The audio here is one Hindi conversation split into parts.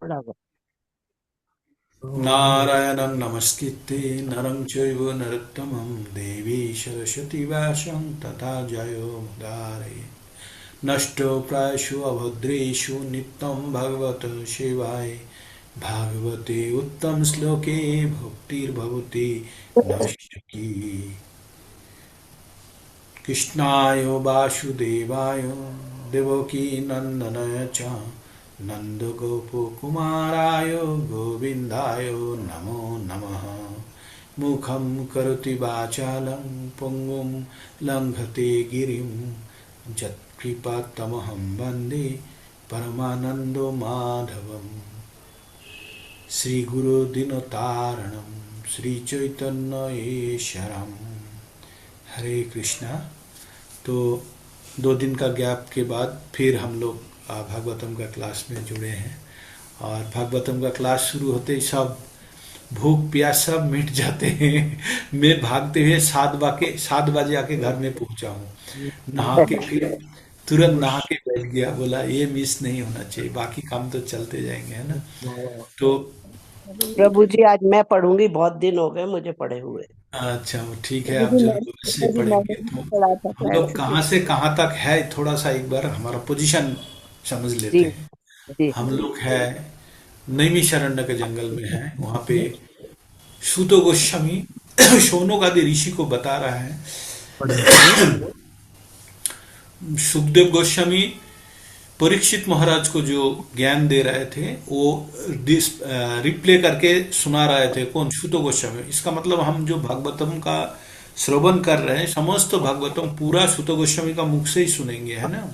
बराबर। नारायणं नमस्कृत्य नरं चैव नरोत्तमं देवी सरस्वती व्यासं तथा जयो मुदारये नष्टो प्रायशु अभद्रेषु नित्यं भगवत सेवाय भागवते उत्तम श्लोके भक्तिर्भवति नश्यति कृष्णाय वासुदेवाय देवकी नंदनाय च नन्दगोपकुमाराय गोविन्दाय नमो नमः मुखं करोति वाचालं पुङ्गुं लङ्घते गिरिं यत्कृपात्तमहं वन्दे परमानन्दो माधवम् श्रीगुरुदिनतारणं श्रीचैतन्येश्वरम् हरे कृष्णा। तो 2 दिन का गैप के बाद फिर हम लोग भागवतम का क्लास में जुड़े हैं। और भागवतम का क्लास शुरू होते ही सब भूख प्यास सब मिट जाते हैं। मैं भागते हुए 7 बजे आके घर में पहुंचा हूँ। नहा के फिर तुरंत नहा के बैठ गया, बोला ये मिस नहीं होना चाहिए, बाकी काम तो चलते जाएंगे, है ना। तो प्रभु जी, आज मैं पढ़ूंगी, बहुत दिन हो गए मुझे पढ़े हुए। अच्छा ठीक है, कभी आप भी जरूर से कभी मैंने पढ़ेंगे तो नहीं पढ़ा था, हम तो लोग ऐसे कहाँ से कहाँ तक है थोड़ा सा एक बार हमारा पोजीशन समझ जी। लेते हैं। जी। हम लोग है नैमिषारण्य के जंगल में है, वहाँ पे सूतो गोस्वामी शौनक आदि ऋषि को बता रहा है। सुखदेव गोस्वामी परीक्षित महाराज को जो ज्ञान दे रहे थे वो रिप्ले करके सुना रहे थे। कौन? सूतो गोस्वामी। इसका मतलब हम जो भागवतम का श्रवण कर रहे हैं, समस्त भागवतम पूरा सूतो गोस्वामी का मुख से ही सुनेंगे, है ना।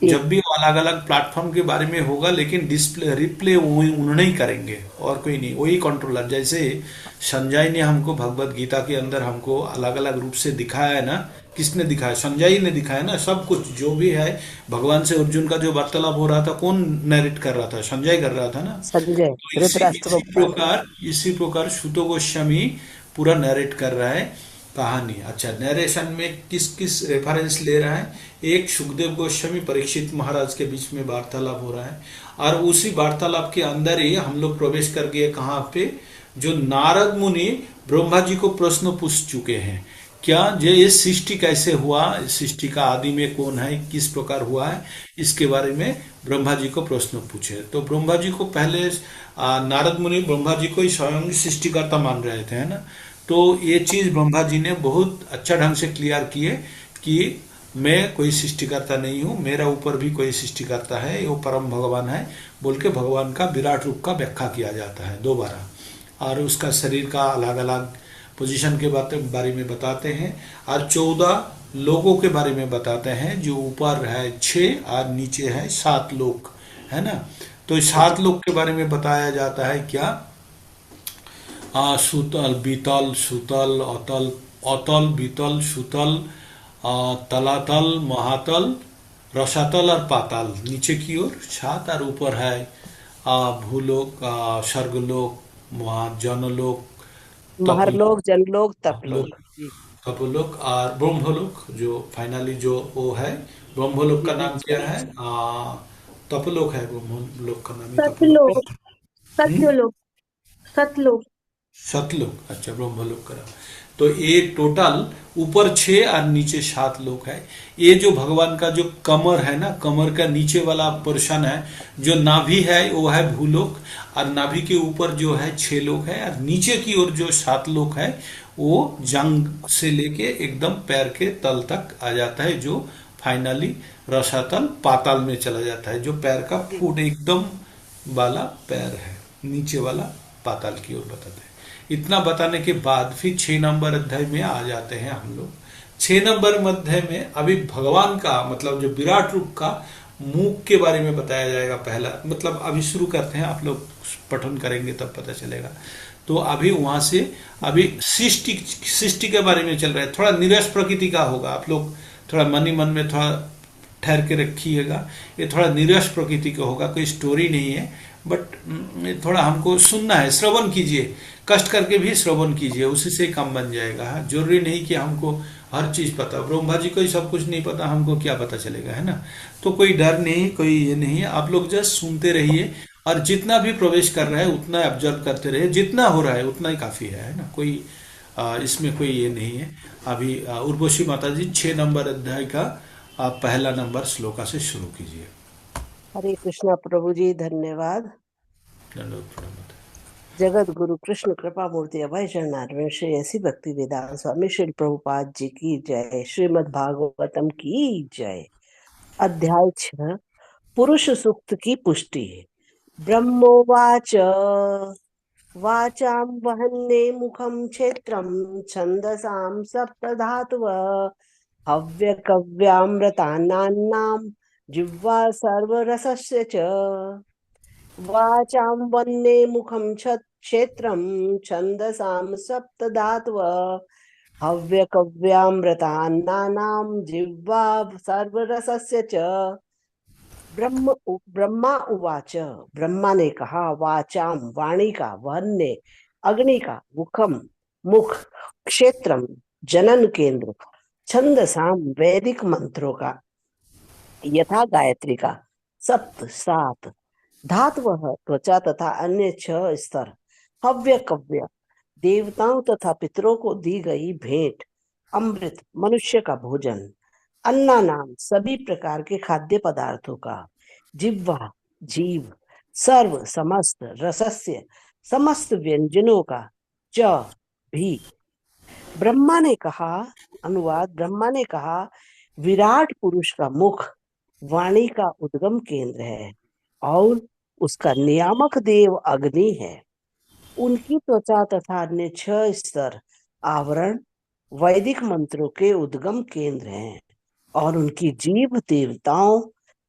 जी। जब भी वो अलग अलग प्लेटफॉर्म के बारे में होगा, लेकिन डिस्प्ले रिप्ले उन्होंने ही करेंगे और कोई नहीं, वही कंट्रोलर। जैसे संजय ने हमको भगवत गीता के अंदर हमको अलग अलग रूप से दिखाया है ना। किसने दिखाया? संजय ने दिखाया ना। सब कुछ जो भी है भगवान से अर्जुन का जो वार्तालाप हो रहा था, कौन नरेट कर रहा था? संजय कर रहा था ना। संजय तो इसी धृतराष्ट्र को इसी बता रहे। प्रकार इसी प्रकार सुतो गोस्वामी पूरा नरेट कर रहा है कहानी। अच्छा, नरेशन में किस किस रेफरेंस ले रहा है? एक, सुखदेव गोस्वामी परीक्षित महाराज के बीच में वार्तालाप हो रहा है, और उसी वार्तालाप के अंदर ही हम लोग प्रवेश कर गए कहाँ पे? जो नारद मुनि ब्रह्मा जी को प्रश्न पूछ चुके हैं। क्या ये सृष्टि कैसे हुआ, सृष्टि का आदि में कौन है, किस प्रकार हुआ है, इसके बारे में ब्रह्मा जी को प्रश्न पूछे। तो ब्रह्मा जी को पहले नारद मुनि ब्रह्मा जी को ही स्वयं सृष्टिकर्ता मान रहे थे, है ना। तो ये चीज ब्रह्मा जी ने बहुत अच्छा ढंग से क्लियर किए कि मैं कोई सृष्टिकर्ता नहीं हूँ, मेरा ऊपर भी कोई सृष्टिकर्ता है, वो परम भगवान है, बोल के भगवान का विराट रूप का व्याख्या किया जाता है दोबारा। और उसका शरीर का अलग अलग पोजीशन के बारे में बताते हैं। और 14 लोगों के बारे में बताते हैं, जो ऊपर है 6 और नीचे है 7 लोग, है ना। तो इस जी। 7 लोग के बारे में बताया जाता है क्या? सुतल बीतल सुतल अतल, अतल बीतल सुतल, तलातल महातल रसातल और पाताल, नीचे की ओर 7, और ऊपर है भूलोक, स्वर्गलोक, वहाँ जनलोक, तपलोक, महरलोक, जनलोक, अपलोक, तपलोक जी। तपोलोक और ब्रह्मलोक। जो फाइनली जो वो है, ब्रह्मलोक जी। का नाम क्या है? तपोलोक है, ब्रह्मलोक का नाम ही तपोलोक सतलोक। है। सत्यलोक। सतलोक। सतलोक, अच्छा, ब्रह्मलोक करा। तो ये टोटल ऊपर 6 और नीचे 7 लोग है। ये जो भगवान का जो कमर है ना, कमर का नीचे वाला पोर्शन है, जो नाभि है वो है भूलोक, और नाभि के ऊपर जो है 6 लोग है, और नीचे की ओर जो 7 लोग है वो जंग से लेके एकदम पैर के तल तक आ जाता है, जो फाइनली रसातल पाताल में चला जाता है, जो पैर का जी। फुट एकदम वाला पैर है, नीचे वाला पाताल की ओर बताते हैं। इतना बताने के बाद फिर 6 नंबर अध्याय में आ जाते हैं हम लोग। 6 नंबर अध्याय में अभी भगवान का मतलब जो विराट रूप का मुख के बारे में बताया जाएगा पहला। मतलब अभी शुरू करते हैं, आप लोग पठन करेंगे तब पता चलेगा। तो अभी वहां से अभी सृष्टि सृष्टि के बारे में चल रहा है। थोड़ा निरस प्रकृति का होगा, आप लोग थोड़ा मन ही मन में थोड़ा ठहर के रखिएगा। ये थोड़ा निरस प्रकृति का होगा, कोई स्टोरी नहीं है, बट थोड़ा हमको सुनना है, श्रवण कीजिए, कष्ट करके भी श्रवण कीजिए, उसी से काम बन जाएगा। हाँ, जरूरी नहीं कि हमको हर चीज पता, ब्रह्मा जी को ही सब कुछ नहीं पता, हमको क्या पता चलेगा, है ना। तो कोई डर नहीं, कोई ये नहीं है, आप लोग जस्ट सुनते रहिए और जितना भी प्रवेश कर रहा है उतना ऑब्जर्व करते रहे, जितना हो रहा है उतना ही काफी है ना। कोई इसमें कोई ये नहीं है। अभी उर्वशी माता जी 6 नंबर अध्याय का पहला नंबर श्लोका से शुरू कीजिए। हरे कृष्णा प्रभु जी, धन्यवाद। दंडवत प्रणाम। जगत गुरु कृष्ण कृपा मूर्ति अभय चरणारविंद श्री ऐसी भक्ति वेदांत स्वामी श्री प्रभुपाद जी की जय। श्रीमद् भागवतम की जय। अध्याय 6, पुरुष सूक्त की पुष्टि। ब्रह्मोवाच वाचां वहन्ने मुखं क्षेत्रं छन्दसां सप्तधातवः हव्यकव्यामृतान्नां जिह्वा सर्वरसस्य च। वाचां वन्ने मुखं क्षेत्रं छन्दसां सप्तधातवः हव्यकव्यामृतान्नानां जिह्वा सर्वरसस्य च। ब्रह्मा उवाच, ब्रह्मा ने कहा, वाचाम वाणी का, वन्ने अग्नि का, मुखम मुख, क्षेत्रम जनन केंद्र, छंदसाम वैदिक मंत्रों का, यथा गायत्री का, सप्त सात, धातवः त्वचा तथा अन्य 6 स्तर, हव्य कव्य देवताओं तथा पितरों को दी गई भेंट, अमृत मनुष्य का भोजन, अन्ना नाम सभी प्रकार के खाद्य पदार्थों का, जिह्वा जीव, सर्व समस्त, रसस्य समस्त व्यंजनों का, च भी। ब्रह्मा ने कहा, अनुवाद, ब्रह्मा ने कहा, विराट पुरुष का मुख वाणी का उद्गम केंद्र है और उसका नियामक देव अग्नि है। उनकी त्वचा तथा अन्य 6 स्तर आवरण वैदिक मंत्रों के उद्गम केंद्र हैं और उनकी जीभ देवताओं,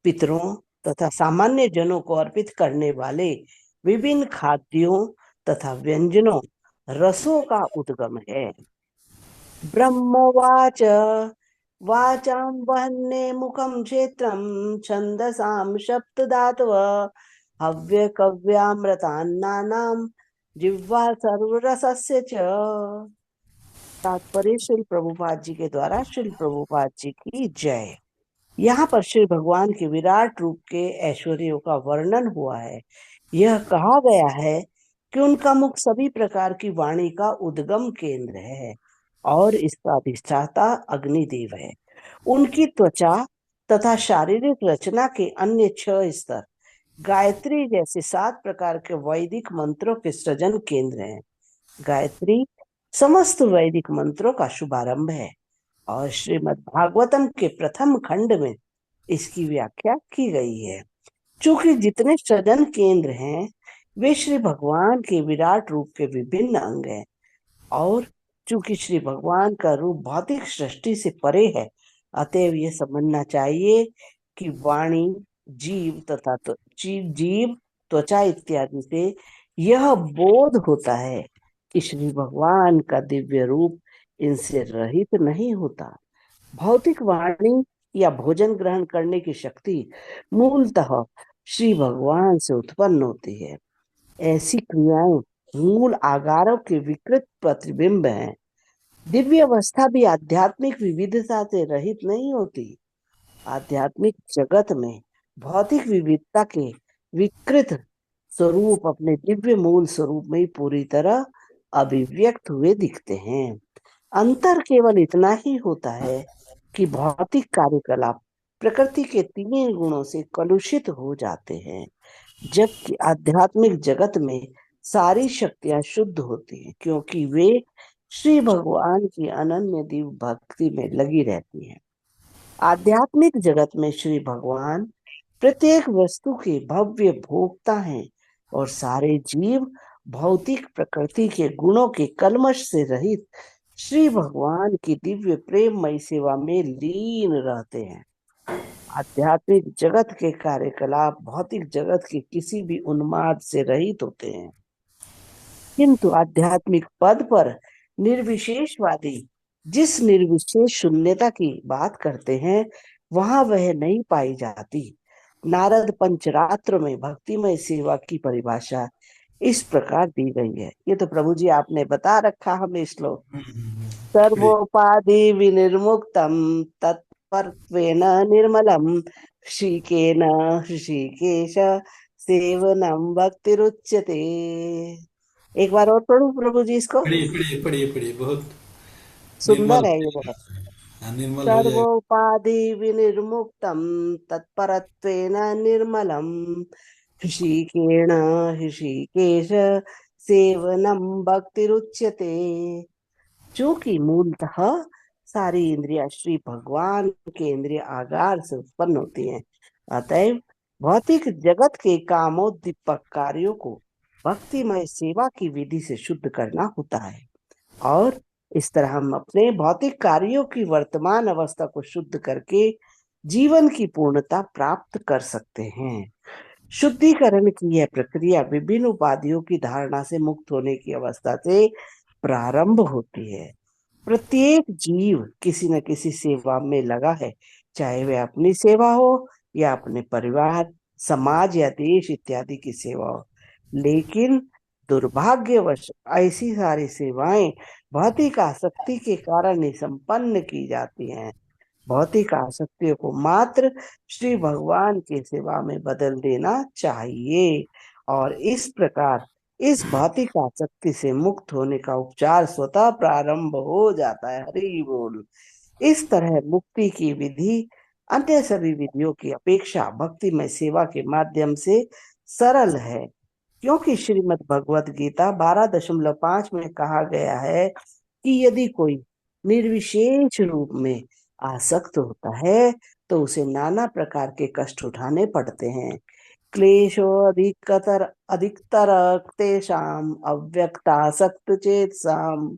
पितरों तथा सामान्य जनों को अर्पित करने वाले विभिन्न खाद्यों तथा व्यंजनों, रसों का उद्गम है। ब्रह्मवाच वाचां वहन्ने मुखं क्षेत्रं छन्दसां सप्तधातवः हव्यकव्यामृतान्नानां जिह्वा सर्वरसस्य च। तात्पर्य श्री प्रभुपाद जी के द्वारा श्री प्रभुपाद जी की जय। यहाँ पर श्री भगवान के विराट रूप के ऐश्वर्यों का वर्णन हुआ है। यह कहा गया है कि उनका मुख सभी प्रकार की वाणी का उद्गम केंद्र है और इसका अधिष्ठाता अग्निदेव है। उनकी त्वचा तथा शारीरिक रचना के अन्य 6 स्तर गायत्री जैसे 7 प्रकार के वैदिक मंत्रों के सृजन केंद्र हैं। गायत्री समस्त वैदिक मंत्रों का शुभारंभ है और श्रीमद् भागवतम के प्रथम खंड में इसकी व्याख्या की गई है। चूंकि जितने सृजन केंद्र हैं वे श्री भगवान के विराट रूप के विभिन्न अंग हैं और चूंकि श्री भगवान का रूप भौतिक सृष्टि से परे है, अतएव यह समझना चाहिए कि वाणी, जीव तथा जीव, त्वचा इत्यादि से यह बोध होता है कि श्री भगवान का दिव्य रूप इनसे रहित नहीं होता। भौतिक वाणी या भोजन ग्रहण करने की शक्ति मूलतः श्री भगवान से उत्पन्न होती है। ऐसी क्रियाएं मूल आगारों के विकृत प्रतिबिंब हैं। दिव्य अवस्था भी आध्यात्मिक विविधता से रहित नहीं होती। आध्यात्मिक जगत में भौतिक विविधता के विकृत स्वरूप अपने दिव्य मूल स्वरूप में पूरी तरह अभिव्यक्त हुए दिखते हैं। अंतर केवल इतना ही होता है कि भौतिक कार्यकलाप प्रकृति के 3 गुणों से कलुषित हो जाते हैं, जबकि आध्यात्मिक जगत में सारी शक्तियां शुद्ध होती हैं क्योंकि वे श्री भगवान की अनन्य दिव्य भक्ति में लगी रहती हैं। आध्यात्मिक जगत में श्री भगवान प्रत्येक वस्तु के भव्य भोक्ता हैं और सारे जीव भौतिक प्रकृति के गुणों के कल्मश से रहित श्री भगवान की दिव्य प्रेममयी सेवा में लीन रहते हैं। आध्यात्मिक जगत के कार्यकलाप भौतिक जगत के किसी भी उन्माद से रहित होते हैं, किंतु आध्यात्मिक पद पर निर्विशेषवादी जिस निर्विशेष शून्यता की बात करते हैं वहां वह नहीं पाई जाती। नारद पंचरात्र में भक्तिमय सेवा की परिभाषा इस प्रकार दी गई है। ये तो प्रभु जी आपने बता रखा हमें श्लोक। सर्वोपाधि विनिर्मुक्तम तत्परत्वेन निर्मलम ऋषिकेन ऋषिकेश सेवनम भक्तिरुच्यते। एक बार और पढ़ू प्रभु जी इसको। पढ़िए पढ़िए पढ़िए पढ़िए, बहुत निर्मल सुंदर हो है ये बहुत। जाएगा। हाँ, निर्मल हो जाएगा। सर्वोपाधि विनिर्मुक्तम तत्परत्वेन निर्मलम हृषिकेण हृषिकेश सेवनम भक्तिरुच्यते। चूंकि मूलतः सारी इंद्रियां श्री भगवान के इंद्रिय आगार से उत्पन्न होती हैं, अतएव भौतिक जगत के कामोद्दीपक कार्यों को भक्तिमय सेवा की विधि से शुद्ध करना होता है। और इस तरह हम अपने भौतिक कार्यों की वर्तमान अवस्था को शुद्ध करके जीवन की पूर्णता प्राप्त कर सकते हैं। शुद्धिकरण की यह प्रक्रिया विभिन्न उपाधियों की धारणा से मुक्त होने की अवस्था से प्रारंभ होती है। प्रत्येक जीव किसी न किसी सेवा में लगा है, चाहे वह अपनी सेवा हो या अपने परिवार, समाज या देश इत्यादि की सेवा हो। लेकिन दुर्भाग्यवश ऐसी सारी सेवाएं भौतिक आसक्ति के कारण ही संपन्न की जाती हैं। भौतिक आसक्तियों को मात्र श्री भगवान की सेवा में बदल देना चाहिए, और इस प्रकार इस भौतिक आसक्ति से मुक्त होने का उपचार स्वतः प्रारंभ हो जाता है। हरि बोल। इस तरह मुक्ति की विधि अन्य सभी विधियों की अपेक्षा भक्तिमय सेवा के माध्यम से सरल है, क्योंकि श्रीमद् भगवत गीता 12.5 में कहा गया है कि यदि कोई निर्विशेष रूप में आसक्त होता है तो उसे नाना प्रकार के कष्ट उठाने पड़ते हैं। क्लेशो अधिकतर तेषाम अव्यक्तासक्त चेतसाम।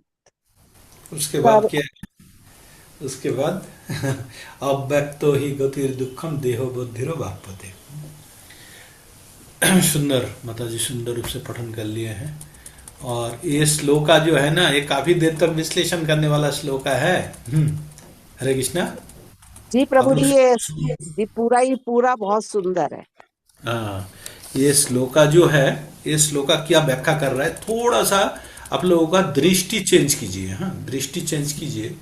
उसके बाद क्या है? उसके बाद अव्यक्तो ही गतिर दुखम देहो बुद्धिरो वापते। सुंदर माता जी, सुंदर रूप से पठन कर लिए हैं। और ये श्लोका जो है ना, ये काफी देर तक विश्लेषण करने वाला श्लोका है। हरे कृष्णा। जी हम प्रभु लोग जी, ये जी पूरा ही पूरा बहुत सुंदर है। हाँ, ये श्लोका जो है, ये श्लोका क्या व्याख्या कर रहा है, थोड़ा सा आप लोगों का दृष्टि चेंज कीजिए। हाँ, दृष्टि चेंज कीजिए।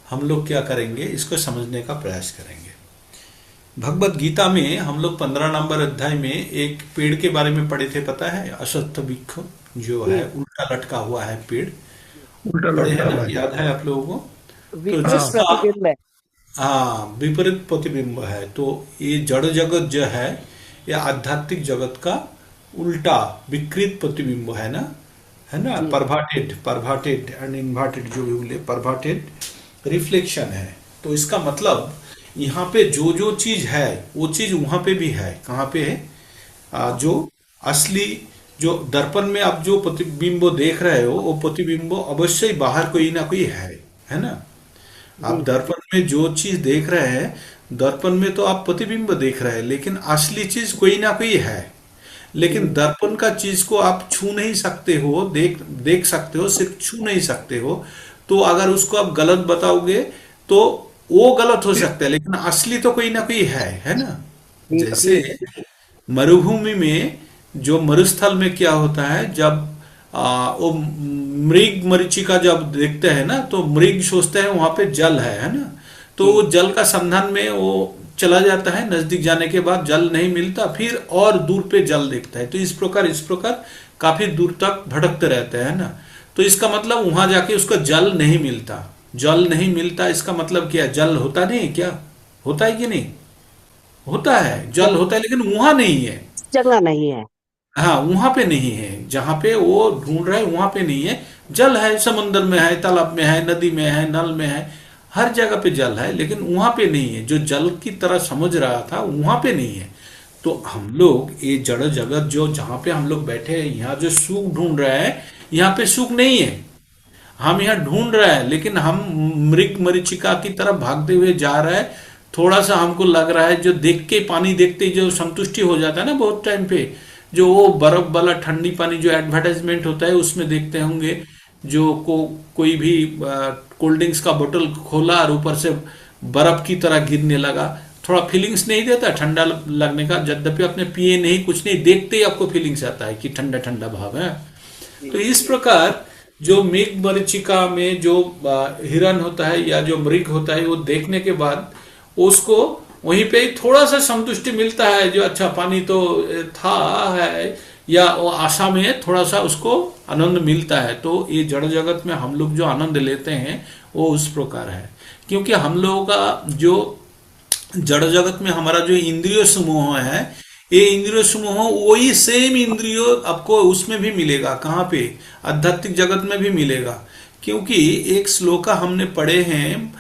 हम लोग क्या करेंगे, इसको समझने का प्रयास करेंगे। भगवत गीता में हम लोग 15 नंबर अध्याय में एक पेड़ के बारे में पढ़े थे, पता है? अश्वत्थ वृक्ष जो है, उल्टा लटका हुआ है पेड़। उल्टा पढ़े हैं लौटा ना, हुआ है। याद है आप लोगों को? तो विपरीत जिसका प्रतिबिंब है। हाँ, विपरीत प्रतिबिंब है। तो ये जड़ जगत जो है, ये आध्यात्मिक जगत का उल्टा विकृत प्रतिबिंब है ना, जी परभाटेड परभाटेड एंड इन्वर्टेड, जो भी बोले, परभाटेड रिफ्लेक्शन है। तो इसका मतलब यहाँ पे जो जो चीज है वो चीज वहां पे भी है। कहाँ पे है? जो असली, जो दर्पण में आप जो प्रतिबिंब देख रहे हो, वो प्रतिबिंब अवश्य ही बाहर कोई ना कोई है ना। आप जी दर्पण में जो चीज देख रहे हैं, दर्पण में तो आप प्रतिबिंब देख रहे हैं, लेकिन असली चीज कोई ना कोई है। लेकिन जी दर्पण का चीज को आप छू नहीं सकते हो, देख देख सकते हो, सिर्फ छू नहीं सकते हो। तो अगर उसको आप गलत बताओगे तो वो गलत हो सकता है, लेकिन असली तो कोई ना कोई है ना। जी जैसे मरुभूमि में, जो मरुस्थल में क्या होता है, जब वो मृग मरीचिका जब देखते हैं ना, तो मृग सोचते हैं वहां पे जल है ना। तो वो जी जल का संधान में वो चला जाता है, नजदीक जाने के बाद जल नहीं मिलता, फिर और दूर पे जल देखता है। तो इस प्रकार काफी दूर तक भटकते रहते हैं ना। तो इसका मतलब वहां जाके उसका जल नहीं मिलता। जल नहीं मिलता, इसका मतलब क्या? जल होता नहीं है क्या? होता है कि नहीं? होता है, जल होता है, लेकिन वहां नहीं है। जगह नहीं है। हाँ, वहां पे नहीं है। जहां पे वो ढूंढ रहे हैं वहां पे नहीं है। जल है, समुद्र में है, तालाब में है, नदी में है, नल में है, हर जगह पे जल है, लेकिन वहां पे नहीं है। जो जल की तरह समझ रहा था वहां पे नहीं है। तो हम लोग ये जड़ जगत, जो जहां पे हम लोग बैठे हैं, यहाँ जो सुख ढूंढ रहे हैं, यहाँ पे सुख नहीं है। हम यहाँ ढूंढ रहे हैं, लेकिन हम मृग मरीचिका की तरफ भागते हुए जा रहे हैं। थोड़ा सा हमको लग रहा है, जो देख के, पानी देखते ही जो संतुष्टि हो जाता है ना बहुत टाइम पे, जो वो बर्फ वाला ठंडी पानी जो एडवर्टाइजमेंट होता है उसमें देखते होंगे, जो कोई भी कोल्ड ड्रिंक्स का बोतल खोला और ऊपर से बर्फ की तरह गिरने लगा। थोड़ा फीलिंग्स नहीं देता ठंडा लगने का? यद्यपि आपने पिए नहीं, कुछ नहीं, देखते ही आपको फीलिंग्स आता है कि ठंडा ठंडा भाव है। तो इस प्रकार जो मेघ मरीचिका में जो हिरन होता है या जो मृग होता है, वो देखने के बाद उसको वहीं पे ही थोड़ा सा संतुष्टि मिलता है, जो अच्छा पानी तो था है, या वो आशा में थोड़ा सा उसको आनंद मिलता है। तो ये जड़ जगत में हम लोग जो आनंद लेते हैं वो उस प्रकार है, क्योंकि हम लोगों का जो जड़ जगत में हमारा जो इंद्रिय समूह है, ये इंद्रिय समूह वही सेम इंद्रिय आपको उसमें भी मिलेगा। कहाँ पे? आध्यात्मिक जगत में भी मिलेगा। क्योंकि एक श्लोका हमने पढ़े हैं,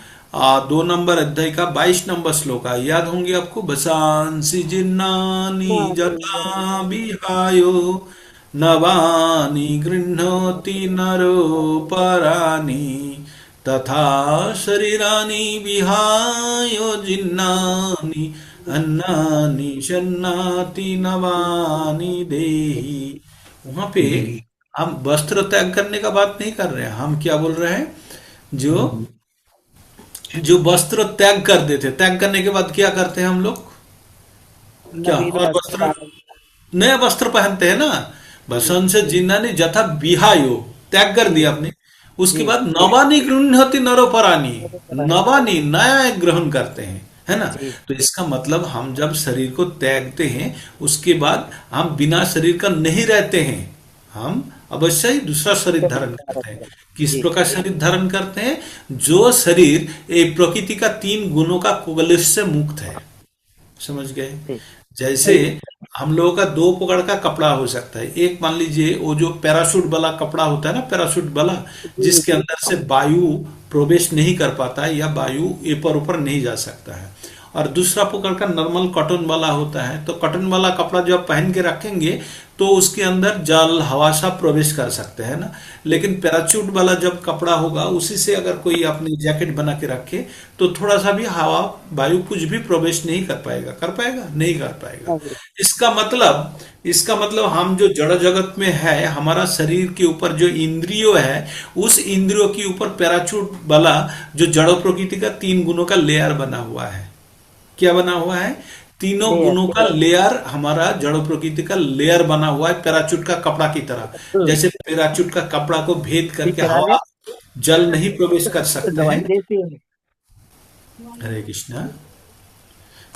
2 नंबर अध्याय का 22 नंबर श्लोका याद होंगे आपको। बसांसि जिन्नानि जटा विहायो नवानि गृह्णोति नरो परानि तथा शरीरानि विहाय जिन्नानि अन्नानि शन्नाति नवानि देहि। वहां पे हम वस्त्र त्याग करने का बात नहीं कर रहे हैं, हम क्या बोल रहे हैं, जो जो वस्त्र त्याग कर देते, त्याग करने के बाद क्या करते हैं हम लोग, क्या नवीन और वस्त्र वस्त्र, धारण नए वस्त्र पहनते हैं ना। बसंत से जिन्ना ने जथा विहायो, त्याग कर दिया आपने। उसके जी बाद नवानी गृह्णति नरोपरानी, जी नवानी नया एक ग्रहण करते हैं, है ना। जी तो इसका मतलब हम जब शरीर को त्यागते हैं उसके बाद हम बिना शरीर का नहीं रहते हैं, हम अवश्य ही दूसरा शरीर धारण करते हैं। किस जी प्रकार शरीर धारण करते हैं? जो शरीर ये प्रकृति का 3 गुणों का कुगलिश से मुक्त है। समझ गए? जी जैसे हम लोगों का 2 प्रकार का कपड़ा हो सकता है। एक मान लीजिए वो जो पैराशूट वाला कपड़ा होता है ना, पैराशूट वाला, जी जिसके अंदर से वायु प्रवेश नहीं कर पाता है या वायु ऊपर ऊपर नहीं जा सकता है। और दूसरा प्रकार का नॉर्मल कॉटन वाला होता है। तो कॉटन वाला कपड़ा जो आप पहन के रखेंगे तो उसके अंदर जल हवा सब प्रवेश कर सकते हैं ना। लेकिन पैराशूट वाला जब कपड़ा होगा उसी से अगर कोई अपनी जैकेट बना के रखे तो थोड़ा सा भी हवा वायु कुछ भी प्रवेश नहीं कर पाएगा। कर पाएगा? नहीं कर पाएगा। जी इसका मतलब हम जो जड़ जगत में है, हमारा शरीर के ऊपर जो इंद्रियों है, उस इंद्रियों के ऊपर पैराशूट वाला जो जड़ प्रकृति का 3 गुणों का लेयर बना हुआ है। क्या बना हुआ है? तीनों लेयर गुणों का लेयर, हमारा जड़ प्रकृति का लेयर बना हुआ है पैराचूट का कपड़ा की तरह। जैसे पैराचूट का कपड़ा को भेद करके बिचराने हवा जल नहीं प्रवेश कर तो सकते दवाई हैं। देती है। हरे कृष्णा।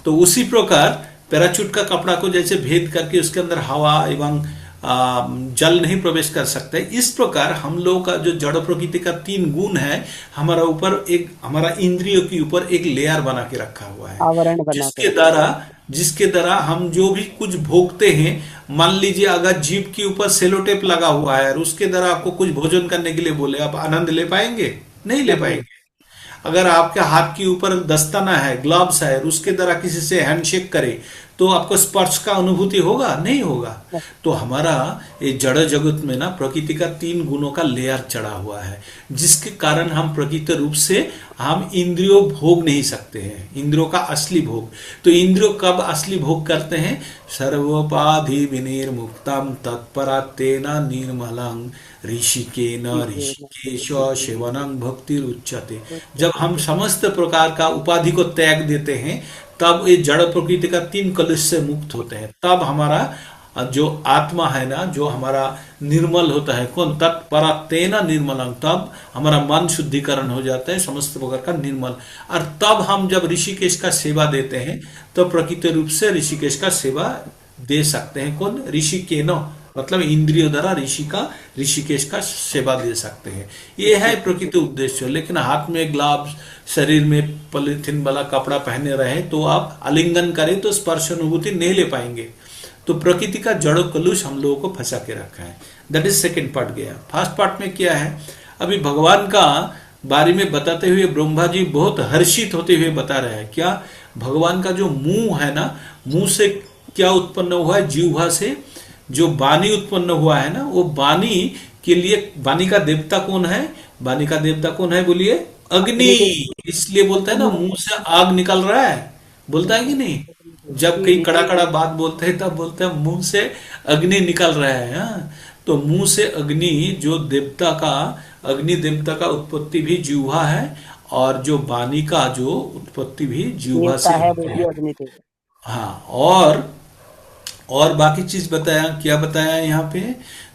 तो उसी प्रकार पैराचूट का कपड़ा को जैसे भेद करके उसके अंदर हवा एवं जल नहीं प्रवेश कर सकते, इस प्रकार हम लोगों का जो जड़ प्रकृति का 3 गुण है, हमारा ऊपर एक, हमारा इंद्रियों के ऊपर एक लेयर बना के रखा हुआ है, आवरण बना के जिसके रखा द्वारा जिसके द्वारा हम जो भी कुछ भोगते हैं। मान लीजिए अगर जीभ के ऊपर सेलो टेप लगा हुआ है और उसके द्वारा आपको कुछ भोजन करने के लिए बोले, आप आनंद ले पाएंगे? नहीं ले नहीं। पाएंगे। अगर आपके हाथ के ऊपर दस्ताना है, ग्लव्स है, और उसके द्वारा किसी से हैंडशेक करे तो आपको स्पर्श का अनुभूति होगा? नहीं होगा। तो हमारा ये जड़ जगत में ना प्रकृति का 3 गुणों का लेयर चढ़ा हुआ है, जिसके कारण हम प्रकृति रूप से हम इंद्रियों भोग नहीं सकते हैं, इंद्रियों का असली भोग। तो इंद्रियों कब असली भोग करते हैं? सर्वोपाधि विनिर्मुक्तम तत्परा तेना निर्मलं ऋषिकेन ऋषिकेश सेवनं भक्ति उच्यते। जब हम समस्त प्रकार का उपाधि को त्याग देते हैं तब ये जड़ प्रकृति का 3 कलुष से मुक्त होते हैं। तब हमारा जो आत्मा है ना, जो हमारा निर्मल होता है, कौन? तत्परा तेना निर्मलंग, तब हमारा मन शुद्धिकरण हो जाता है, समस्त प्रकार का निर्मल। और तब हम जब ऋषिकेश का सेवा देते हैं तो प्रकृति रूप से ऋषिकेश का सेवा दे सकते हैं। कौन? ऋषिकेनो, मतलब इंद्रियों द्वारा ऋषिकेश का सेवा दे सकते हैं। ये है प्रकृति उद्देश्य। लेकिन हाथ में ग्लव्स, शरीर में पॉलिथीन वाला कपड़ा पहने रहे तो आप आलिंगन करें तो स्पर्श अनुभूति नहीं ले पाएंगे। तो प्रकृति का जड़ कलुष हम लोगों को फंसा के रखा है। दैट इज सेकेंड पार्ट गया। फर्स्ट पार्ट में क्या है? अभी भगवान का बारे में बताते हुए ब्रह्मा जी बहुत हर्षित होते हुए बता रहे हैं। क्या? भगवान का जो मुंह है ना, मुंह से क्या उत्पन्न हुआ है? जीवा से जो वाणी उत्पन्न हुआ है ना, वो वाणी के लिए, वाणी का देवता कौन है? वाणी का देवता कौन है? बोलिए, अग्नि। इसलिए बोलता है ना, मुंह से आग निकल रहा है, बोलता है कि नहीं? जब कहीं कड़ा कड़ा बात बोलते हैं तब बोलते हैं मुंह से अग्नि निकल रहा है। हाँ? तो मुंह से अग्नि, जो देवता का, अग्नि देवता का उत्पत्ति भी जीवा है, और जो वाणी का जो उत्पत्ति भी जीवा देवता से है होता वो है। भी अग्निदेव। हाँ। और बाकी चीज बताया, क्या बताया यहाँ पे?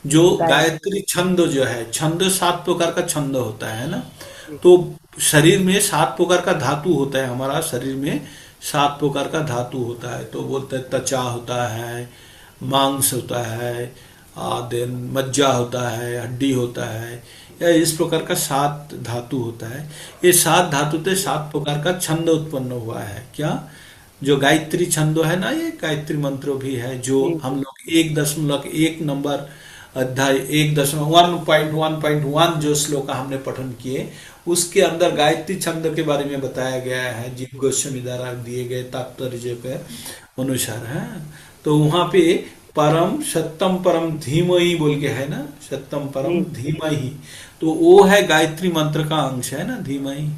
जो गायत्री गायत्री छंद जो है, छंद 7 प्रकार का छंद होता है ना। तो शरीर में 7 प्रकार का धातु होता है, हमारा शरीर में 7 प्रकार का धातु होता है। तो बोलते हैं त्वचा होता है, मांस होता है, देन मज्जा होता है, हड्डी होता है, या इस प्रकार का 7 धातु होता है। ये 7 धातु से 7 प्रकार का छंद उत्पन्न हुआ है। क्या? जो गायत्री छंद है ना, ये गायत्री मंत्र भी है जो जी हम लोग 1.1 नंबर अध्याय 1.1.1 जो श्लोक हमने पठन किए, उसके अंदर गायत्री छंद के बारे में बताया गया है, जीव गोस्वामी द्वारा दिए गए तात्पर्य के अनुसार है। तो वहां पे परम सत्यम परम धीमहि बोल के है ना, सत्यम परम जी धीमहि, तो वो है गायत्री मंत्र का अंश है ना, धीमहि।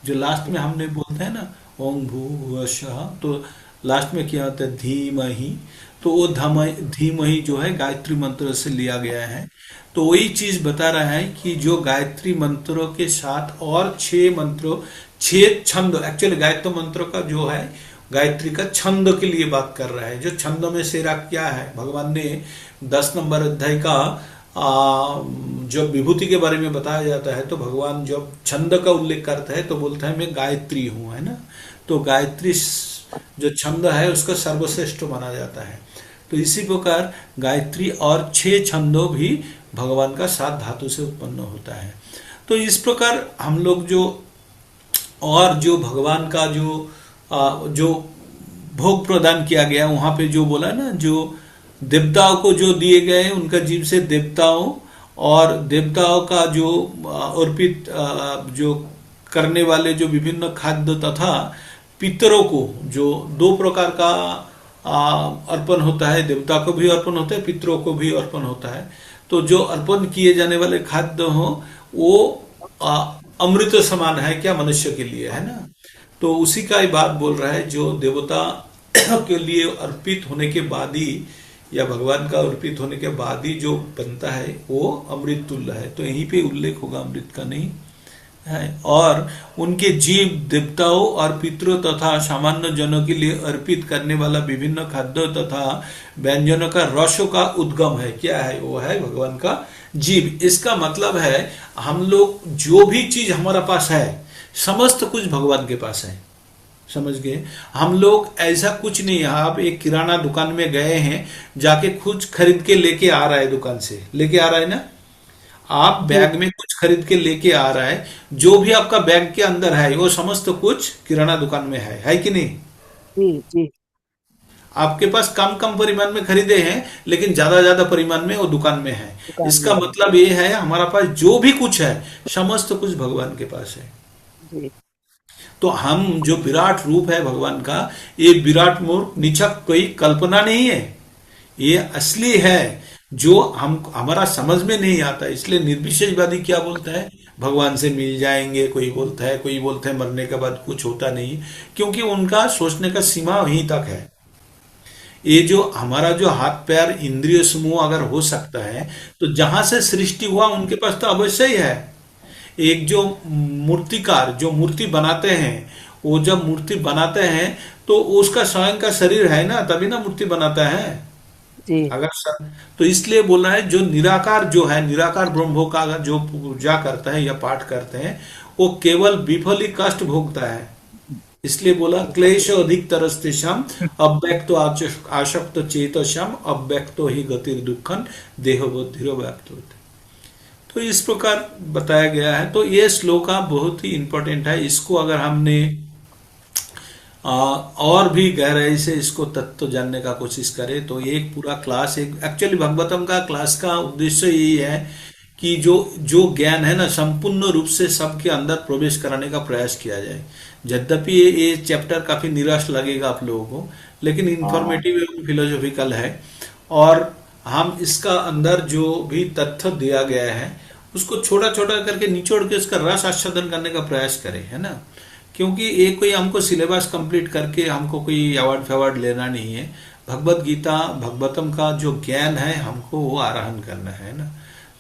जो लास्ट में हमने बोलते हैं ना, ओम भू स्वः, तो लास्ट में क्या होता है? धीमहि। तो वो धीमहि जो है गायत्री मंत्र से लिया गया है। तो वही चीज बता रहा है कि जो गायत्री मंत्रों के साथ और 6 छंद, एक्चुअली गायत्री मंत्र का जो है गायत्री का छंद के लिए बात कर रहा है। जो छंद में सेरा क्या है, भगवान ने 10 नंबर अध्याय का जब विभूति के बारे में बताया जाता है, तो भगवान जब छंद का उल्लेख करता है तो बोलता है मैं गायत्री हूं, है ना। तो गायत्री जो छंद है उसका सर्वश्रेष्ठ माना जाता है। तो इसी प्रकार गायत्री और 6 छंदों भी भगवान का 7 धातु से उत्पन्न होता है। तो इस प्रकार हम लोग जो, और जो भगवान का जो भोग प्रदान किया गया, वहां पे जो बोला ना, जो देवताओं को जो दिए गए उनका जीव से देवताओं, और देवताओं का जो अर्पित जो करने वाले जो विभिन्न खाद्य, तथा पितरों को जो 2 प्रकार का अर्पण होता है, देवता को भी अर्पण होता है, पितरों को भी अर्पण होता है। तो जो अर्पण किए जाने वाले खाद्य हो वो अमृत समान है क्या, मनुष्य के लिए, है ना। तो उसी का ही बात बोल रहा है, जो देवता के लिए अर्पित होने के बाद ही, या भगवान का अर्पित होने के बाद ही जो बनता है वो अमृत तुल्य है। तो यहीं पे उल्लेख होगा अमृत का, नहीं है। और उनके जीव देवताओं और पितरों तथा सामान्य जनों के लिए अर्पित करने वाला विभिन्न खाद्यों तथा व्यंजनों का रसों का उद्गम है, क्या है? वो है भगवान का जीव। इसका मतलब है हम लोग जो भी चीज हमारा पास है, समस्त कुछ भगवान के पास है, समझ गए। हम लोग ऐसा कुछ नहीं है, आप एक किराना दुकान में गए हैं, जाके कुछ खरीद के लेके आ रहा है, दुकान से लेके आ रहा है ना, आप जी बैग में कुछ खरीद के लेके आ रहा है, जो भी आपका बैग के अंदर है वो समस्त कुछ किराना दुकान में है कि नहीं? जी जी आपके पास कम कम परिमाण में खरीदे हैं, लेकिन ज्यादा ज्यादा परिमाण में वो दुकान में है। दुकान में इसका है। मतलब ये है हमारा पास जो भी कुछ है, समस्त कुछ भगवान के पास है। जी तो हम जो विराट रूप है भगवान का, ये विराट मूर्ख निछक कोई कल्पना नहीं है, ये असली है, जो हम हमारा समझ में नहीं आता। इसलिए निर्विशेषवादी क्या बोलता है, भगवान से मिल जाएंगे, कोई बोलता है मरने के बाद कुछ होता नहीं, क्योंकि उनका सोचने का सीमा वहीं तक है। ये जो हमारा जो हाथ पैर इंद्रिय समूह अगर हो सकता है, तो जहां से सृष्टि हुआ उनके पास तो अवश्य ही है। एक जो मूर्तिकार जो मूर्ति बनाते हैं, वो जब मूर्ति बनाते हैं तो उसका स्वयं का शरीर है ना, तभी ना मूर्ति बनाता है। जी अगर तो इसलिए बोला है, जो निराकार जो है, निराकार ब्रह्मो का अगर जो पूजा करता है या पाठ करते हैं, वो केवल विफल ही कष्ट भोगता है। इसलिए बोला क्लेश अधिक तरस्तेषाम अव्यक्तो आशक्त चेतसम अव्यक्तो ही गतिर दुखन देह बुद्धिरो व्याप्त होते। तो इस प्रकार बताया गया है। तो ये श्लोक बहुत ही इंपॉर्टेंट है। इसको अगर हमने और भी गहराई से इसको तत्व जानने का कोशिश करें, तो एक पूरा क्लास, एक एक्चुअली भागवतम का क्लास का उद्देश्य यही है कि जो जो ज्ञान है ना, संपूर्ण रूप से सबके अंदर प्रवेश कराने का प्रयास किया जाए। यद्यपि ये चैप्टर काफी निराश लगेगा आप लोगों को, लेकिन इंफॉर्मेटिव एवं फिलोसॉफिकल है, और हम इसका अंदर जो भी तथ्य दिया गया है उसको छोटा छोटा करके निचोड़ के उसका रस आस्वादन करने का प्रयास करें, है ना। क्योंकि ये कोई हमको सिलेबस कंप्लीट करके हमको कोई अवार्ड फेवार्ड लेना नहीं है। भगवत गीता भागवतम का जो ज्ञान है हमको वो आरोहण करना है ना।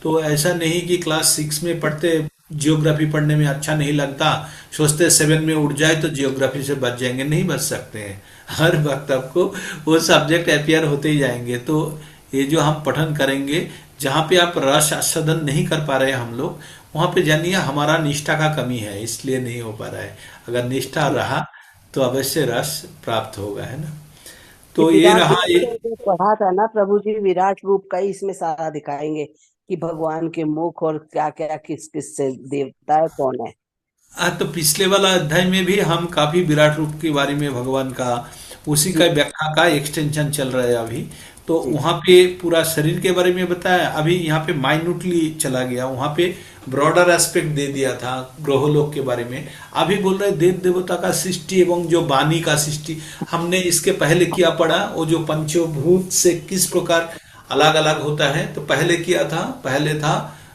तो ऐसा नहीं कि क्लास 6 में पढ़ते जियोग्राफी पढ़ने में अच्छा नहीं लगता, सोचते 7 में उठ जाए तो जियोग्राफी से बच जाएंगे, नहीं बच सकते हैं। हर वक्त आपको वो सब्जेक्ट अपियर होते ही जाएंगे। तो ये जो हम पठन करेंगे, जहाँ पे आप रस आस्वादन नहीं कर पा रहे हैं हम लोग, वहां पे जानिए हमारा निष्ठा का कमी है, इसलिए नहीं हो पा रहा है। अगर निष्ठा रहा तो अवश्य रस प्राप्त होगा, है ना। ये तो ये विराट रहा रूप एक। से जो पढ़ा था ना प्रभु जी, विराट रूप का ही इसमें सारा दिखाएंगे कि भगवान के मुख और क्या क्या किस किस से देवता है कौन है। तो पिछले वाला अध्याय में भी हम काफी विराट रूप के बारे में भगवान का, उसी का जी व्याख्या का एक्सटेंशन चल रहा है अभी। तो जी वहां पे पूरा शरीर के बारे में बताया, अभी यहाँ पे माइन्यूटली चला गया, वहां पे ब्रॉडर एस्पेक्ट दे दिया था ग्रहोलोक के बारे में। अभी बोल रहे देव देवता का सृष्टि एवं जो वाणी का सृष्टि। हमने इसके पहले किया पढ़ा, वो जो पंचभूत से किस प्रकार अलग अलग होता है। तो पहले किया था, पहले था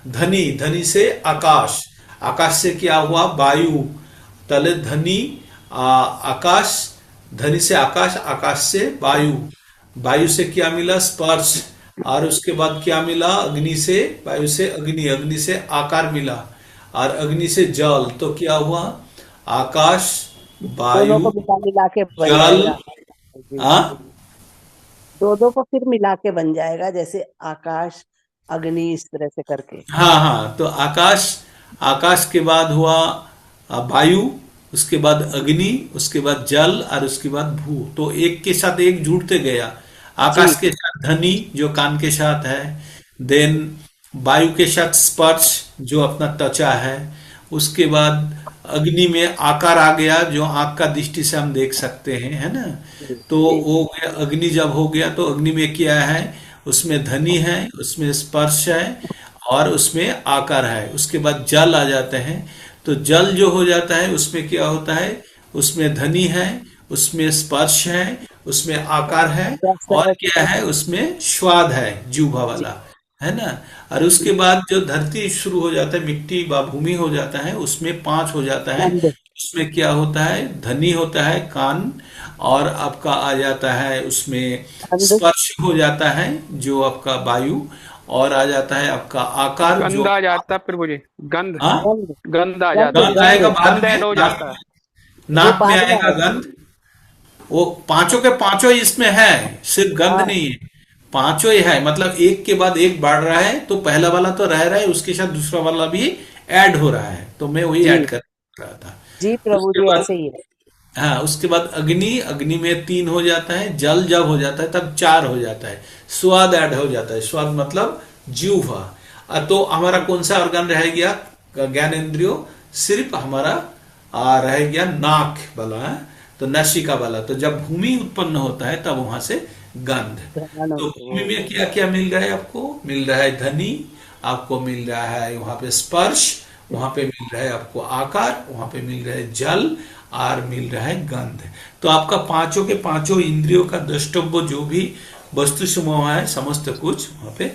धनी, धनी से आकाश, आकाश से क्या हुआ वायु, तले धनी, आकाश, धनी से आकाश, आकाश से वायु, वायु से क्या मिला स्पर्श, और उसके बाद क्या मिला अग्नि से, वायु से अग्नि, अग्नि से आकार मिला, और अग्नि से जल। तो क्या हुआ आकाश, दोनों वायु, को मिला मिला के बन जल। जाएगा। जी आ दो दो को फिर मिला के बन जाएगा, जैसे आकाश अग्नि इस तरह से करके। हाँ हाँ, तो आकाश, आकाश के बाद हुआ वायु, उसके बाद अग्नि, उसके बाद जल, और उसके बाद भू। तो एक के साथ एक जुड़ते गया। जी आकाश के साथ ध्वनि जो कान के साथ है, देन वायु के साथ स्पर्श जो अपना त्वचा है, उसके बाद अग्नि में आकार आ गया जो आंख का दृष्टि से हम देख सकते हैं, है ना। जी तो जी वो अग्नि जब हो गया तो अग्नि में क्या है, उसमें ध्वनि है, उसमें स्पर्श है, और उसमें आकार है। उसके बाद जल आ जाते हैं। तो जल जो हो जाता है उसमें क्या होता है, उसमें ध्वनि है, उसमें स्पर्श है, उसमें आकार है, रस और है। क्या है उसमें स्वाद है, जीवा जी वाला, है ना। और उसके जी बाद जो धरती शुरू हो जाता है, मिट्टी व भूमि हो जाता है, उसमें पांच हो जाता है। गंध। उसमें क्या होता है, ध्वनि होता है कान, और आपका आ जाता है उसमें गंध। स्पर्श हो जाता है जो आपका वायु, और आ जाता है आपका आकार जो। गंध आ जाता है प्रभु जी। गंध, हाँ, गंध। गंध आ गंध जाता है। गंध आएगा गंध। बाद गंध में, ऐड हो नाक जाता है। में, वो नाक में बाद में आएगा आएगा। गंध। वो पांचों के पांचों इसमें है, सिर्फ गंध हाँ नहीं है, पांचों ही है। मतलब एक के बाद एक बढ़ रहा है, तो पहला वाला तो रह रहा है, उसके साथ दूसरा वाला भी ऐड हो रहा है। तो मैं वही ऐड जी कर रहा था। जी प्रभु उसके जी बाद, ऐसे ही है। हाँ, उसके बाद अग्नि, अग्नि में तीन हो जाता है। जल जब हो जाता है तब चार हो जाता है। स्वाद ऐड हो जाता है, स्वाद मतलब जीवा। तो हमारा कौन सा ऑर्गन रह गया, ज्ञान इंद्रियो, सिर्फ हमारा रह गया नाक वाला है, तो नासिका वाला। तो जब भूमि उत्पन्न होता है तब वहां से गंध। ग्रहण तो वो भूमि में क्या क्या मिल रहा है आपको, मिल रहा है ध्वनि, आपको मिल रहा है वहां पे स्पर्श, वहां पे मिल रहा है आपको आकार, वहां पे मिल रहा है जल, और मिल रहा है गंध। तो आपका पांचों के पांचों इंद्रियों का द्रष्टव्य जो भी वस्तु समूह है, समस्त कुछ वहां पे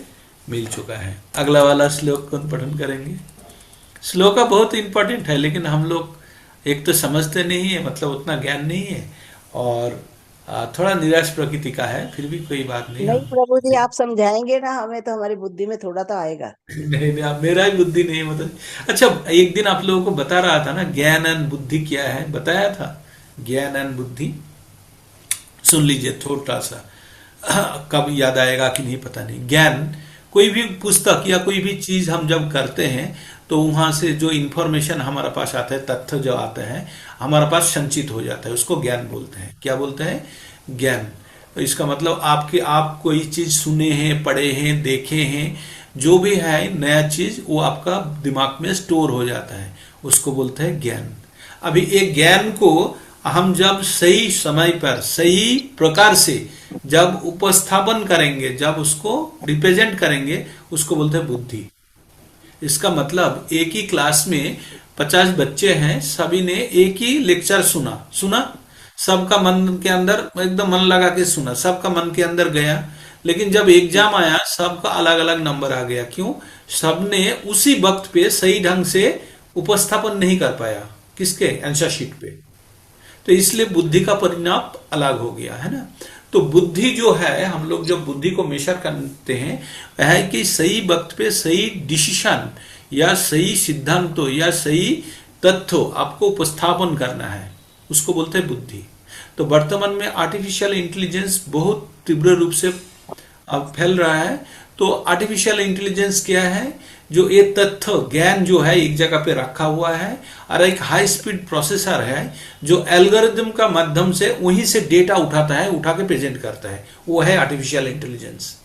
मिल चुका है। अगला वाला श्लोक कौन पठन करेंगे। श्लोक का बहुत इंपॉर्टेंट है, लेकिन हम लोग एक तो समझते नहीं है, मतलब उतना ज्ञान नहीं है, और थोड़ा निराश प्रकृति का है। फिर भी कोई बात नहीं, नहीं हम प्रभु जी, आप समझाएंगे ना हमें तो हमारी बुद्धि में थोड़ा तो आएगा। नहीं नहीं, आप, मेरा ही बुद्धि नहीं है मतलब। अच्छा, एक दिन आप लोगों को बता रहा था ना ज्ञान एंड बुद्धि क्या है, बताया था। ज्ञान एंड बुद्धि सुन लीजिए थोड़ा सा, कब याद आएगा कि नहीं पता नहीं। ज्ञान, कोई भी पुस्तक या कोई भी चीज हम जब करते हैं, तो वहां से जो इंफॉर्मेशन हमारे पास आता है, तथ्य जो आते हैं हमारे पास संचित हो जाता है, उसको ज्ञान बोलते हैं। क्या बोलते हैं, ज्ञान। तो इसका मतलब आपके, आप कोई चीज सुने हैं, पढ़े हैं, देखे हैं, जो भी है नया चीज, वो आपका दिमाग में स्टोर हो जाता है, उसको बोलते हैं ज्ञान। अभी एक ज्ञान को हम जब सही समय पर सही प्रकार से जब उपस्थापन करेंगे, जब उसको रिप्रेजेंट करेंगे, उसको बोलते हैं बुद्धि। इसका मतलब एक ही क्लास में 50 बच्चे हैं, सभी ने एक ही लेक्चर सुना सुना, सबका मन के अंदर एकदम मन लगा के सुना, सबका मन के अंदर गया, लेकिन जब एग्जाम आया सबका अलग अलग नंबर आ गया। क्यों, सबने उसी वक्त पे सही ढंग से उपस्थापन नहीं कर पाया, किसके आंसर शीट पे। तो इसलिए बुद्धि का परिणाम अलग हो गया, है ना। तो बुद्धि जो है, हम लोग जब बुद्धि को मेजर करते हैं, वह है कि सही वक्त पे सही डिसीजन या सही सिद्धांतों या सही तथ्यों आपको उपस्थापन करना है, उसको बोलते हैं बुद्धि। तो वर्तमान में आर्टिफिशियल इंटेलिजेंस बहुत तीव्र रूप से अब फैल रहा है। तो आर्टिफिशियल इंटेलिजेंस क्या है? जो ये तथ्य ज्ञान जो है एक जगह पे रखा हुआ है और एक हाई स्पीड प्रोसेसर है जो एल्गोरिदम का माध्यम से वहीं से डेटा उठाता है, उठा के प्रेजेंट करता है, वो है आर्टिफिशियल इंटेलिजेंस।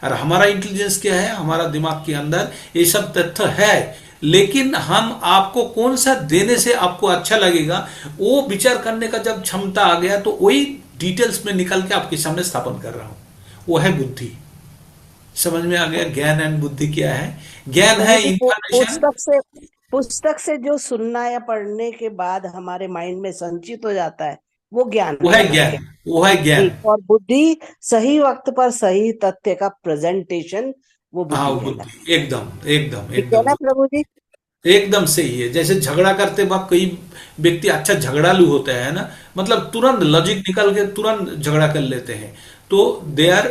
और हमारा इंटेलिजेंस क्या है? हमारा दिमाग के अंदर ये सब तथ्य है, लेकिन हम आपको कौन सा देने से आपको अच्छा लगेगा वो विचार करने का जब क्षमता आ गया तो वही डिटेल्स में निकल के आपके सामने स्थापन कर रहा हूं, वो है बुद्धि। समझ में आ गया ज्ञान एंड बुद्धि क्या है? ज्ञान है यानी कि इंफॉर्मेशन, पुस्तक से जो सुनना या पढ़ने के बाद हमारे माइंड में संचित हो जाता है वो ज्ञान वो है कहलाता है। ज्ञान, वो है ज्ञान। ठीक। और बुद्धि सही वक्त पर सही तथ्य का प्रेजेंटेशन, वो हाँ बुद्धि वो कहलाता बुद्धि, एकदम एकदम है। ठीक है एकदम ना प्रभु जी? एकदम सही है। जैसे झगड़ा करते वक्त कई व्यक्ति अच्छा झगड़ालू होता है ना, मतलब तुरंत लॉजिक निकाल के तुरंत झगड़ा कर लेते हैं, तो दे आर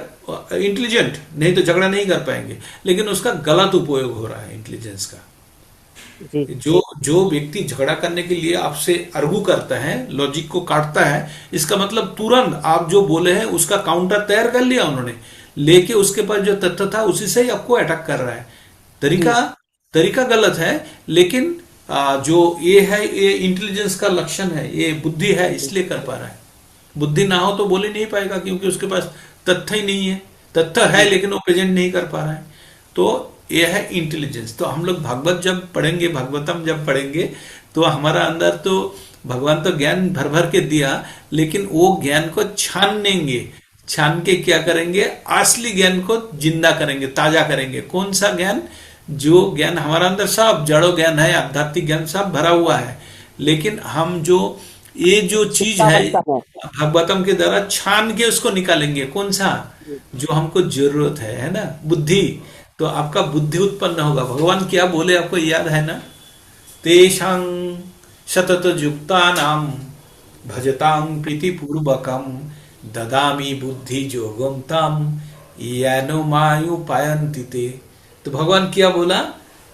इंटेलिजेंट, नहीं तो झगड़ा नहीं कर पाएंगे। लेकिन उसका गलत उपयोग हो रहा है इंटेलिजेंस का। जी। जो जो व्यक्ति झगड़ा करने के लिए आपसे अर्गू करता है, लॉजिक को काटता है, इसका मतलब तुरंत आप जो बोले हैं उसका काउंटर तैयार कर लिया उन्होंने, लेके उसके पास जो तथ्य था उसी से ही आपको अटैक कर रहा है। तरीका तरीका गलत है, लेकिन जो ये है ये इंटेलिजेंस का लक्षण है, ये बुद्धि है इसलिए कर पा रहा है। बुद्धि ना हो तो बोल ही नहीं पाएगा, क्योंकि उसके पास तथ्य ही नहीं है। तथ्य है लेकिन वो प्रेजेंट नहीं कर पा रहा है, तो ये है इंटेलिजेंस। तो हम लोग भागवत जब पढ़ेंगे, भागवतम जब पढ़ेंगे, तो हमारा अंदर तो भगवान तो ज्ञान भर भर के दिया, लेकिन वो ज्ञान को छानेंगे, छान के क्या करेंगे? असली ज्ञान को जिंदा करेंगे, ताजा करेंगे। कौन सा ज्ञान? जो ज्ञान हमारा अंदर सब जड़ो ज्ञान है, आध्यात्मिक ज्ञान सब भरा हुआ है, लेकिन हम जो ये जो चीज है भागवतम के द्वारा छान के उसको निकालेंगे। कौन सा? जो हमको जरूरत है ना, बुद्धि। तो आपका बुद्धि उत्पन्न होगा। भगवान क्या बोले आपको याद है ना? तेषां सतत युक्तानां भजतां प्रीति पूर्वकम ददामी बुद्धि जोगम तम येनो मायुपायन्ति ते। तो भगवान क्या बोला?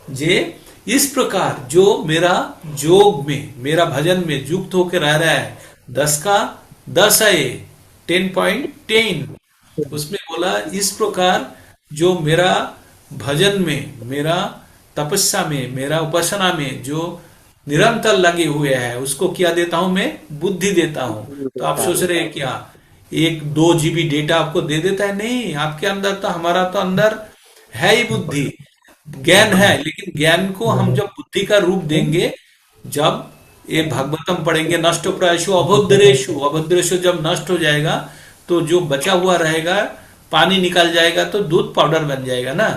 जे इस प्रकार जो मेरा जोग में, मेरा भजन में युक्त होकर रह रहा है, 10 का 10 है, 10.10, उसमें बोला इस प्रकार जो मेरा भजन में, मेरा तपस्या में, मेरा उपासना में जो निरंतर लगे हुए हैं, उसको क्या देता हूं मैं? बुद्धि देता हूं। तो आप सोच रहे हैं क्या 1-2 GB डेटा आपको दे देता है? नहीं, आपके अंदर तो, हमारा तो अंदर है ही बुद्धि, ज्ञान है, लेकिन ज्ञान को हम जब बुद्धि का रूप देंगे, जब ये भागवतम पढ़ेंगे, नष्ट प्रायशु अभद्रेशु, अभद्रेशु जब नष्ट हो जाएगा तो जो बचा हुआ रहेगा पानी निकल जाएगा तो दूध पाउडर बन जाएगा ना।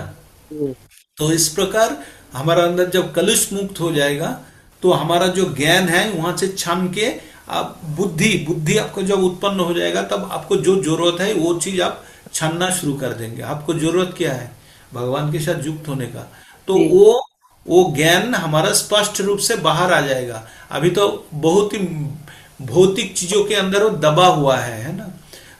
तो इस प्रकार हमारा अंदर जब कलुष मुक्त हो जाएगा तो हमारा जो ज्ञान है वहां से छान के आप बुद्धि आपको जब उत्पन्न हो जाएगा, तब आपको जो जरूरत है वो चीज आप छानना शुरू कर देंगे। आपको जरूरत क्या है? भगवान के साथ युक्त होने का। तो वो ज्ञान हमारा स्पष्ट रूप से बाहर आ जाएगा। अभी तो बहुत ही भौतिक चीजों के अंदर वो दबा हुआ है ना।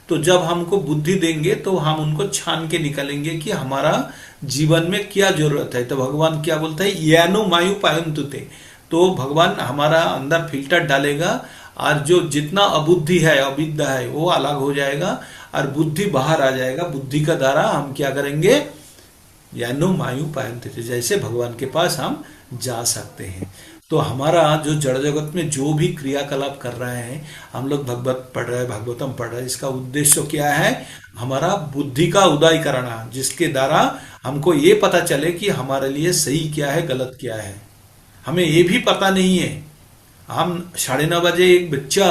तो जब हमको बुद्धि देंगे तो हम उनको छान के निकालेंगे कि हमारा जीवन में क्या जरूरत है। तो भगवान क्या बोलता है? यानो मायु पायंतुते। तो भगवान हमारा अंदर फिल्टर डालेगा और जो जितना अबुद्धि है, अविद्या है, वो अलग हो जाएगा और बुद्धि बाहर आ जाएगा। बुद्धि का द्वारा हम क्या करेंगे? यानो मायु पायंतुते, जैसे भगवान के पास हम जा सकते हैं। तो हमारा जो जड़ जगत में जो भी क्रियाकलाप कर रहे हैं, हम लोग भगवत पढ़ रहे हैं, भागवतम पढ़ रहे हैं, इसका उद्देश्य क्या है? हमारा बुद्धि का उदय कराना, जिसके द्वारा हमको ये पता चले कि हमारे लिए सही क्या है, गलत क्या है। हमें ये भी पता नहीं है। हम 9:30 बजे एक बच्चा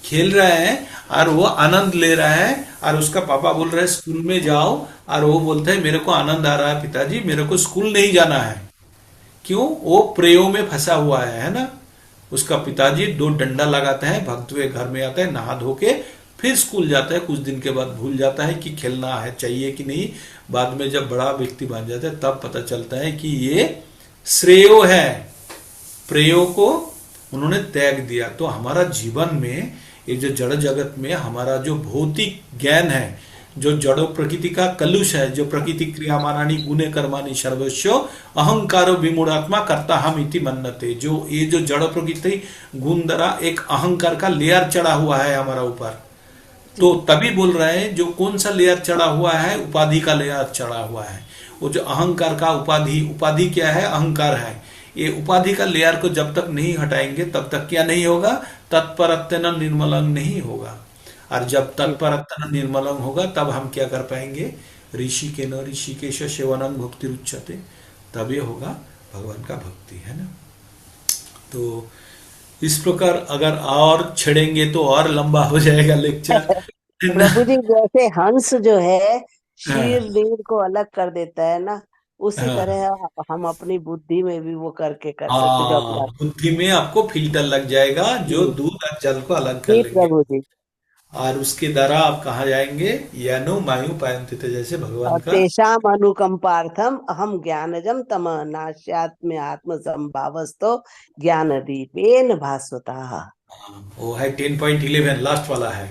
खेल रहा है और वो आनंद ले रहा है और उसका पापा बोल रहा है स्कूल में जाओ, और वो बोलता है मेरे को आनंद आ रहा है पिताजी, मेरे को स्कूल नहीं जाना है। क्यों? वो प्रेयो में फंसा हुआ है ना। उसका पिताजी 2 डंडा लगाता है, भक्त हुए घर में आता है, नहा धो के फिर स्कूल जाता है। कुछ दिन के बाद भूल जाता है कि खेलना है चाहिए कि नहीं। बाद में जब बड़ा व्यक्ति बन जाता है तब पता चलता है कि ये श्रेयो है, प्रेयो को उन्होंने त्याग दिया। तो हमारा जीवन में ये जो जड़ जगत में हमारा जो भौतिक ज्ञान है, जो जड़ो प्रकृति का कलुष है, जो प्रकृति क्रियामानानी गुणे कर्माणी सर्वस्व अहंकारो विमूढ़ात्मा करता हम इति मन्नते। जो ये जो जड़ प्रकृति गुण द्वारा एक अहंकार का लेयर चढ़ा हुआ है हमारा ऊपर, जी। तो तभी बोल रहे हैं जो कौन सा लेयर चढ़ा हुआ है, उपाधि का लेयर चढ़ा हुआ है। वो जो अहंकार का उपाधि, उपाधि क्या है, अहंकार है। ये उपाधि का लेयर को जब तक नहीं हटाएंगे तब तक क्या नहीं होगा, तत्परत्न निर्मलं नहीं होगा। और जब जी तत्परत्न निर्मलं होगा तब हम क्या कर पाएंगे, ऋषि के न ऋषिकेश सेवनम भक्ति उच्चते, तब ये होगा भगवान का भक्ति, है ना। तो इस प्रकार अगर और छेड़ेंगे तो और लंबा हो जाएगा लेक्चर, है ना। प्रभु जी, जैसे हंस जो है शीर हाँ, नीर को अलग कर देता है ना, उसी हाँ, तरह हम अपनी बुद्धि में भी वो करके कर सकते जो हाँ, अपना। बुद्धि में आपको फिल्टर लग जाएगा जो जी दूध और जल को अलग कर जी लेंगे। प्रभु जी। और उसके द्वारा आप कहाँ जाएंगे, यानो मायु पायंतित, जैसे भगवान और का। तेषाम अनुकंपार्थम अहम ज्ञानजम तम नास्यात्म्य आत्म संभावस्तो ज्ञान दीपेन भास्वता। हाँ, वो है 10.11 लास्ट वाला है।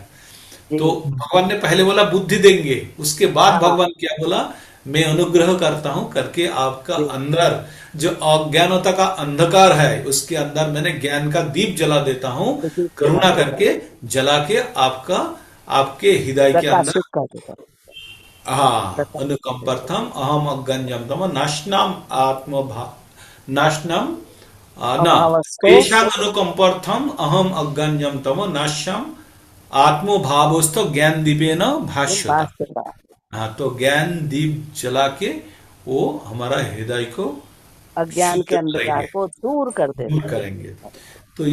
तो जी भगवान ने पहले बोला बुद्धि देंगे, उसके बाद हाँ भगवान क्या बोला, मैं अनुग्रह करता हूं करके आपका जी अंदर जो अज्ञानता का अंधकार है उसके अंदर मैंने ज्ञान का दीप जला देता हूं, जी, जला करुणा देता है, करके जला के आपका, आपके हृदय के अंदर। प्रकाशित कर देता है, हाँ, प्रकाशित कर देता है। अनुकंपर्थम अहम अज्ञानजम तम नाशनाम आत्म नाशनम न अभावस्तो तेषां अनुकंपर्थम अहम अज्ञानजम तम नाश्यम आत्मो भावोस्त ज्ञान दीपेन भाष्यता। भास्वता। हाँ, तो ज्ञान दीप जला के वो हमारा हृदय को अज्ञान शुद्ध के अंधकार करेंगे, को दूर कर दूर देता करेंगे। है। तो अरे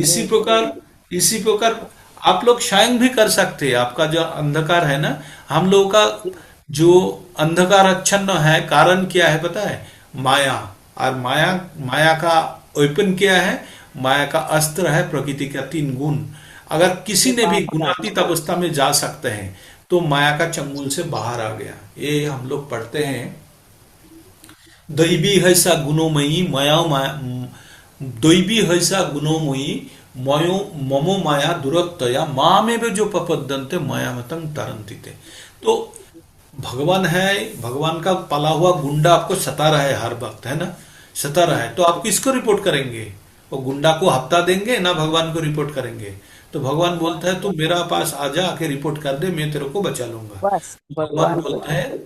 इसी प्रकार आप लोग स्वयं भी कर सकते हैं। आपका जो अंधकार है ना, हम लोगों का जो अंधकार आच्छन्न है, कारण क्या है पता है, माया। और माया, माया का वेपन क्या है, माया का अस्त्र है प्रकृति का 3 गुण। अगर किसी ने भी वासना। गुणातीत अवस्था में जा सकते हैं तो माया का चंगुल से बाहर आ गया। ये हम लोग पढ़ते हैं, दैवी है सा गुणोमयी मया माया, दैवी है सा गुणोमयी मयो ममो माया दुरत्तया मामे में जो पपद्यन्ते माया मतंग तरंती थे। तो भगवान है, भगवान का पाला हुआ गुंडा आपको सता रहा है हर वक्त, है ना, सता रहा है, तो आप किसको रिपोर्ट करेंगे? वो गुंडा को हफ्ता देंगे ना, भगवान को रिपोर्ट करेंगे? तो भगवान बोलता है तू मेरा पास आजा, आके रिपोर्ट कर दे, मैं तेरे को बचा लूंगा। बस भगवान भगवान को। बोलता है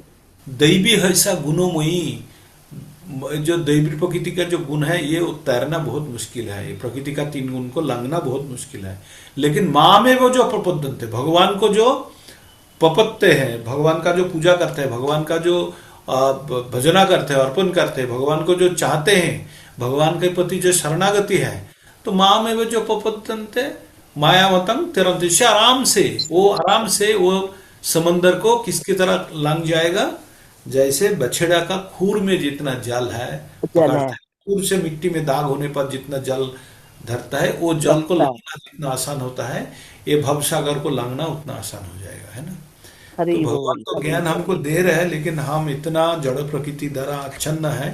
दैवी हर्षा गुणोमयी, जो दैवी प्रकृति का जो गुण है ये तैरना बहुत मुश्किल है, ये प्रकृति का 3 गुण को लांघना बहुत मुश्किल है। लेकिन माँ में वो जो प्रपद्यन्ते, भगवान को जो पपत्ते हैं, भगवान का जो पूजा करते हैं, भगवान का जो भजना करते हैं, अर्पण करते हैं, भगवान को जो चाहते हैं, भगवान के प्रति जो शरणागति है, तो माँ में वो जो पपत्तनते मायावतम तिरंत से आराम से वो समंदर को किसकी तरह लंघ जाएगा, जैसे बछड़ा का खूर में जितना जल है जल है, पकड़ता है, खूर से मिट्टी में दाग होने पर जितना जल धरता है, वो जल को लगता है। लांघना जितना आसान होता है, ये भवसागर को लांघना उतना आसान हो जाएगा, है ना। तो हरि भगवान बोल। तो ज्ञान हमको दे रहे हैं, लेकिन हम इतना जड़ प्रकृति द्वारा आच्छन्न है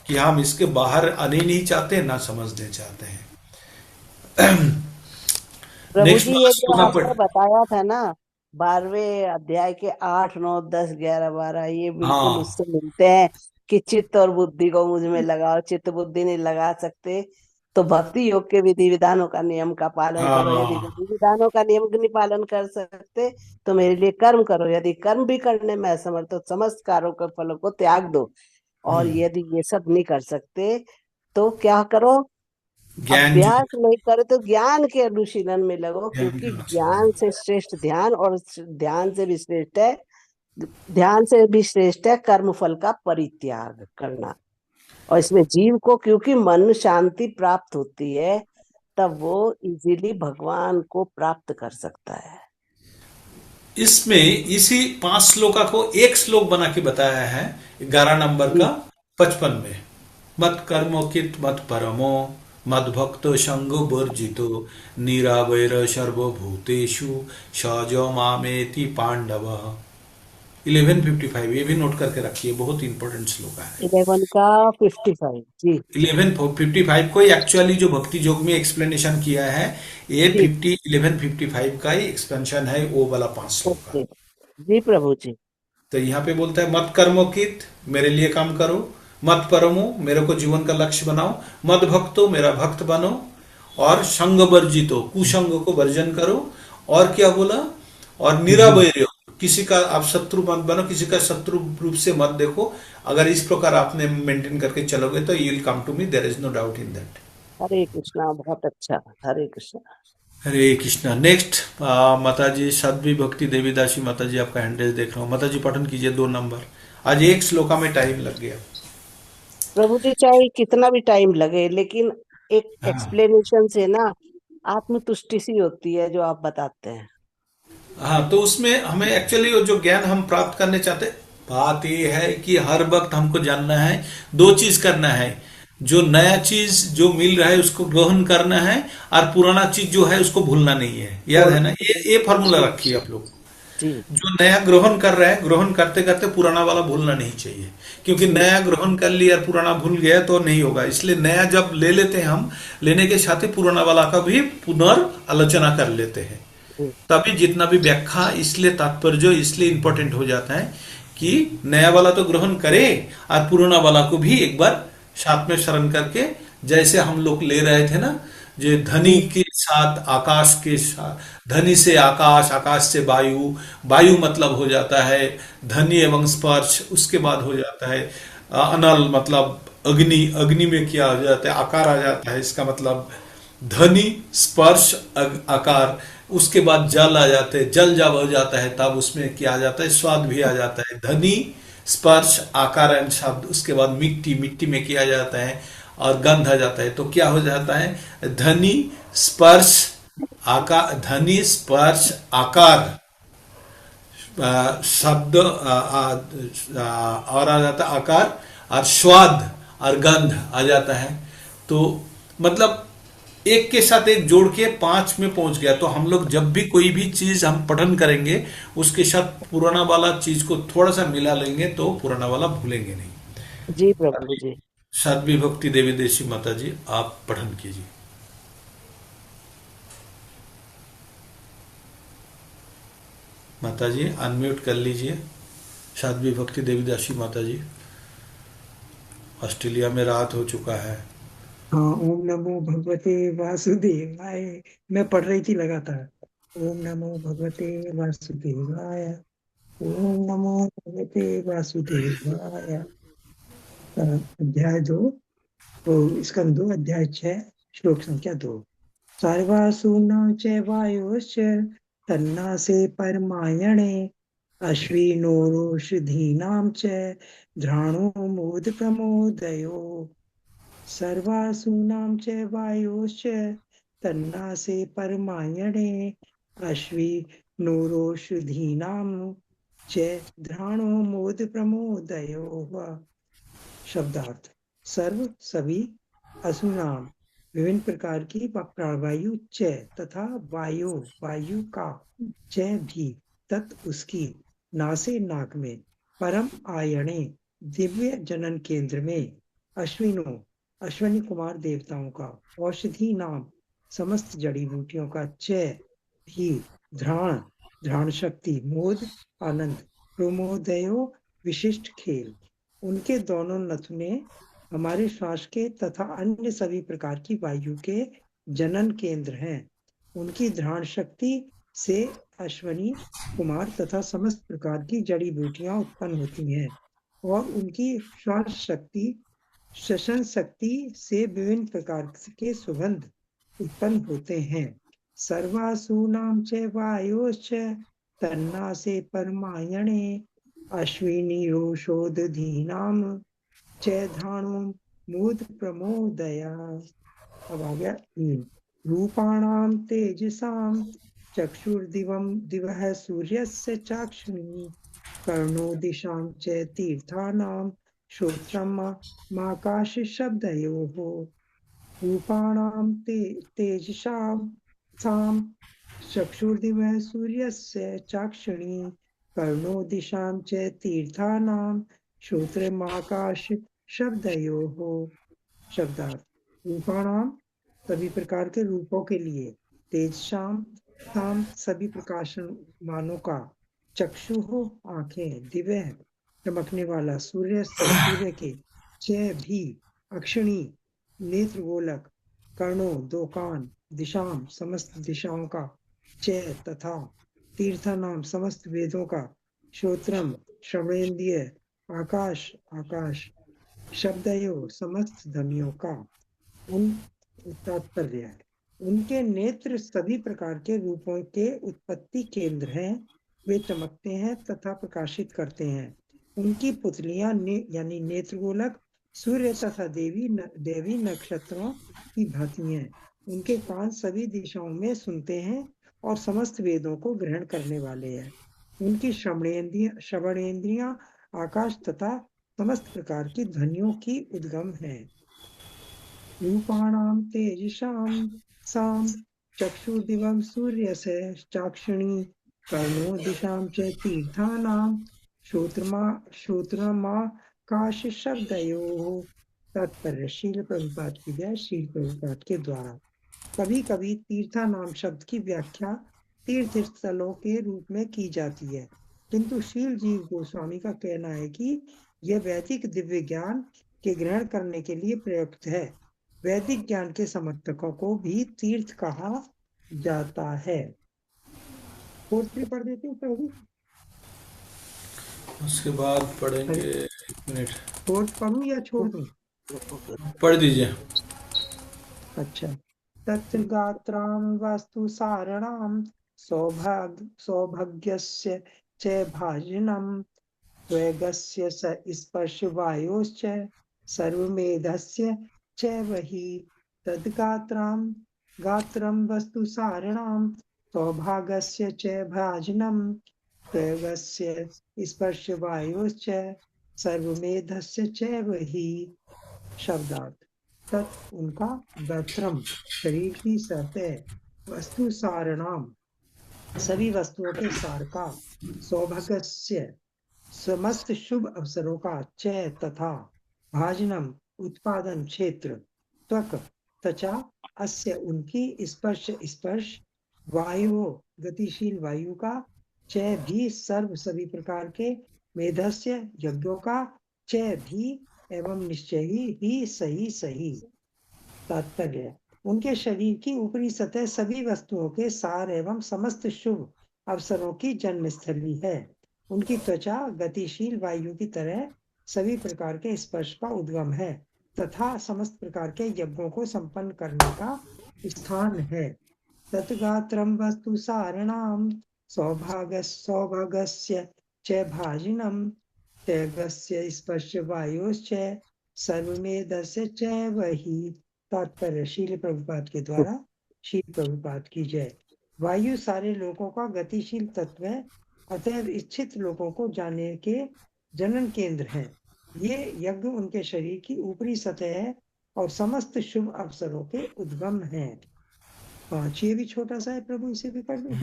कि हम इसके बाहर आने नहीं चाहते, ना समझने चाहते हैं। प्रभु नेक्स्ट जी, वाला ये जो श्लोक आप आपने बताया था ना, 12वें अध्याय के 8, 9, 10, 11, 12, ये बिल्कुल हाँ, उससे मिलते हैं कि चित्त और बुद्धि को मुझ में लगाओ। चित्त बुद्धि नहीं लगा सकते तो भक्ति योग के विधि विधानों का नियम का पालन करो। यदि हाँ, विधि विधानों का नियम नहीं पालन कर सकते तो मेरे लिए कर्म करो। यदि कर्म भी करने में असमर्थ तो समस्त कार्यों के फलों को त्याग दो। और हम्म, यदि ये सब नहीं कर सकते तो क्या करो? ज्ञान जो, अभ्यास नहीं करे तो ज्ञान के अनुशीलन में लगो, ज्ञान क्योंकि का आशीर्वाद। ज्ञान से श्रेष्ठ ध्यान, और ध्यान से भी श्रेष्ठ है, ध्यान से भी श्रेष्ठ है कर्म फल का परित्याग करना। और इसमें जीव को क्योंकि मन शांति प्राप्त होती है, तब वो इजीली भगवान को प्राप्त कर सकता है। इसमें इसी 5 श्लोका को एक श्लोक बना के बताया है 11 नंबर का, जी 55 में। मत कर्मो कित मत परमो मद भक्तो संगो वर्जितो निरावैर सर्वभूतेषु सजो मामेति पांडव। 11:55, ये भी नोट करके रखिए, बहुत इंपॉर्टेंट श्लोक है। 11 का 55। जी 11:55 को एक्चुअली जो भक्ति योग में एक्सप्लेनेशन किया है, ये जी 11:55 का ही एक्सपेंशन है, वो वाला 5 श्लोक का। ओके। जी प्रभु जी। तो यहाँ पे बोलता है मत कर्मो कित, मेरे लिए काम करो, मत परमो, मेरे को जीवन का लक्ष्य बनाओ, मत भक्तो, मेरा भक्त बनो, और संग वर्जितो, कुसंग को वर्जन करो। और क्या बोला, और निरावैर्य हो। किसी का आप शत्रु मत बनो, किसी का शत्रु रूप से मत देखो। अगर इस प्रकार आपने मेंटेन करके चलोगे तो you will come to me, there is no doubt in that. Hare Krishna, बहुत अच्छा। हरे कृष्णा। हरे कृष्णा। नेक्स्ट माता जी साध्वी भक्ति देवीदासी माता जी, आपका हैंडरेज देख रहा हूँ। माता जी पठन कीजिए 2 नंबर। आज एक श्लोका में टाइम लग गया। प्रभु जी, चाहे कितना भी टाइम लगे, लेकिन एक हाँ। एक्सप्लेनेशन से ना आत्मतुष्टि सी होती है जो आप बताते हैं। हाँ, तो उसमें हमें एक्चुअली जो ज्ञान हम प्राप्त करने चाहते, बात ये है कि हर वक्त हमको जानना है, 2 चीज करना है। जो नया चीज जो मिल रहा है उसको ग्रहण करना है, और पुराना चीज जो है उसको भूलना नहीं है। याद बोल। है ना, ये फॉर्मूला जी। रखिए आप लोग। जी। जो नया ग्रहण कर रहा है, ग्रहण करते करते पुराना वाला भूलना नहीं चाहिए। क्योंकि जी। नया ग्रहण कर लिया और पुराना भूल गया तो नहीं होगा। इसलिए नया जब ले लेते हैं हम, लेने के साथ ही पुराना वाला का भी पुनर्आलोचना कर लेते हैं। जी। तभी जितना भी व्याख्या, इसलिए तात्पर्य इसलिए इंपॉर्टेंट हो जाता है कि नया वाला तो ग्रहण करे और पुराना वाला को भी एक बार साथ में शरण करके, जैसे हम लोग ले रहे थे ना, जो धनी जी। के साथ आकाश के साथ, धनी से आकाश, आकाश से वायु, वायु मतलब हो जाता है धनी एवं स्पर्श, उसके बाद हो जाता है अनल मतलब अग्नि, अग्नि में क्या हो जाता है, आकार आ जाता है। इसका मतलब ध्वनि स्पर्श आकार, उसके बाद जल आ जाते हैं। जल जब हो जाता है तब उसमें क्या आ जाता है, स्वाद भी आ जाता है। ध्वनि स्पर्श आकार एंड शब्द, उसके बाद मिट्टी, मिट्टी में किया जाता है और गंध आ जाता है। तो क्या हो जाता है, ध्वनि स्पर्श आकार, ध्वनि स्पर्श आकार, शब्द और आ जाता है आकार, और स्वाद और गंध आ जाता है। तो मतलब एक के साथ एक जोड़ के 5 में पहुंच गया। तो हम लोग जब भी कोई भी चीज हम पठन करेंगे, उसके साथ पुराना वाला चीज को थोड़ा सा मिला लेंगे तो पुराना वाला भूलेंगे नहीं। जी प्रभु जी। साध्वी भक्ति देवी देशी माता जी, आप पठन कीजिए। माता जी अनम्यूट कर लीजिए। साध्वी भक्ति देवी दासी माता जी। ऑस्ट्रेलिया में रात हो चुका है। हाँ, ओम नमो भगवते वासुदेवाय। मैं पढ़ रही थी लगातार। ओम नमो भगवते वासुदेवाय। ओम नमो भगवते वासुदेवाय। अध्याय 2, स्कंद 2, अध्याय 6, श्लोक संख्या 2। सर्वासूनां च वायोश्च तन्नासे परमायणे अश्विनोरोषधीनां च घ्राणो मोद प्रमोदयो। सर्वासूनां च वायोश्च तन्नासे परमायणे अश्विनोरोषधीनां च घ्राणो मोद प्रमोदयोः। शब्दार्थ। सर्व सभी, असुनाम विभिन्न प्रकार की प्राणवायु, च तथा वायु वायु का, च भी तत् उसकी, नासे नाक में, परम आयणे दिव्य जनन केंद्र में, अश्विनों अश्विनी कुमार देवताओं का, औषधि नाम समस्त जड़ी बूटियों का, च भी घ्राण घ्राण शक्ति, मोद आनंद, प्रमोदयो विशिष्ट खेल। उनके दोनों नथुने हमारे श्वास के तथा अन्य सभी प्रकार की वायु के जनन केंद्र हैं। उनकी घ्राण शक्ति से अश्वनी कुमार तथा समस्त प्रकार की जड़ी बूटियां उत्पन्न होती हैं, और उनकी श्वास शक्ति श्वसन शक्ति से विभिन्न प्रकार के सुगंध उत्पन्न होते हैं। सर्वासूनां च वायोश्च तन्नासे परमायणे अश्विनीरोषोदधीनां च घ्राणो मोद प्रमोदया। अब आ गया 3। रूपाणां तेजसां चक्षुर्दिवं दिवः सूर्यस्य चाक्षुषी कर्णो दिशां च तीर्थानां श्रोत्रम् आकाशशब्दयोः। रूपाणां तेजसां सां चक्षुर्दिवः सूर्यस्य चाक्षुषी कर्णो दिशां च तीर्थानां श्रोत्रमाकाश शब्दयोः। शब्दार्थ। रूपाणाम सभी प्रकार के रूपों के लिए, तेजसाम ताम सभी प्रकाशमानों का, चक्षु हो आंखें, दिव्य चमकने वाला, सूर्य से सूर्य के, च भी अक्षिणी नेत्र गोलक, कर्णों दो कान, दिशाम समस्त दिशाओं का, च तथा तीर्थानाम समस्त वेदों का, श्रोत्रम श्रवणेन्द्रिय, आकाश आकाश, शब्दयो समस्त ध्वनियों का। उन तात्पर्य है, उनके नेत्र सभी प्रकार के रूपों के उत्पत्ति केंद्र हैं। वे चमकते हैं तथा प्रकाशित करते हैं। उनकी पुतलियां यानी नेत्रगोलक सूर्य तथा देवी नक्षत्रों की भांति हैं। उनके कान सभी दिशाओं में सुनते हैं और समस्त वेदों को ग्रहण करने वाले हैं। उनकी श्रवणेन्द्रियां आकाश तथा समस्त प्रकार की ध्वनियों की उद्गम है। रूपाणां तेजसां सां चक्षुर्दिवं सूर्यस्य चाक्षुणी कर्णो दिशां च तीर्थानां श्रोत्रमाकाश शब्दयोः। तात्पर्य शील प्रभुपाद की जय। शील प्रभुपाद के द्वारा कभी कभी तीर्था नाम शब्द की व्याख्या तीर्थ स्थलों के रूप में की जाती है, किंतु शील जीव गोस्वामी का कहना है कि यह वैदिक दिव्य ज्ञान के ग्रहण करने के लिए प्रयुक्त है। वैदिक ज्ञान के समर्थकों को भी तीर्थ कहा जाता है। फोर्थ पढ़ देते हैं प्रभु। उसके बाद पढ़ेंगे, एक मिनट फोर्थ पढ़ूं या छोड़ दूं? पढ़ दीजिए। अच्छा। तत्गात्रां वस्तु सारणां सौभाग्यस्य च भाजनम् त्वगस्य स्पर्श वायोश्च सर्वमेधस्य च वही। गात्रं वस्तु सारणां सौभाग्यस्य च भाजनम् त्वगस्य स्पर्श वायोश्च सर्वमेधस्य च वही। शब्दार्थ। तत् उनका, गात्रम शरीर की सतह, वस्तु सारणाम सभी वस्तुओं के सार का, सौभाग्यस्य समस्त शुभ अवसरों का, च तथा, भाजनम उत्पादन क्षेत्र, त्वक त्वचा, अस्य उनकी, स्पर्श वायु गतिशील वायु का, च भी सर्व सभी प्रकार के, मेधस्य यज्ञों का, च भी एवं निश्चय ही सही। तात्पर्य, उनके शरीर की ऊपरी सतह सभी वस्तुओं के सार एवं समस्त शुभ अवसरों की जन्मस्थली है। उनकी त्वचा गतिशील वायु की तरह सभी प्रकार के स्पर्श का उद्गम है तथा समस्त प्रकार के यज्ञों को संपन्न करने का स्थान है। तत्गात्रम वस्तु सारणाम सौभाग्यस्य च भाजिनम त्यागस्य स्पर्श वायोश्च सर्वमेधस्य च वही। तात्पर्य शील प्रभुपाद के द्वारा। शील प्रभुपाद की जय। वायु सारे लोगों का गतिशील तत्व है, अतएव इच्छित लोगों को जानने के जनन केंद्र है। ये यज्ञ उनके शरीर की ऊपरी सतह है और समस्त शुभ अवसरों के उद्गम है। 5 ये भी छोटा सा है प्रभु, इसे भी पढ़ दें।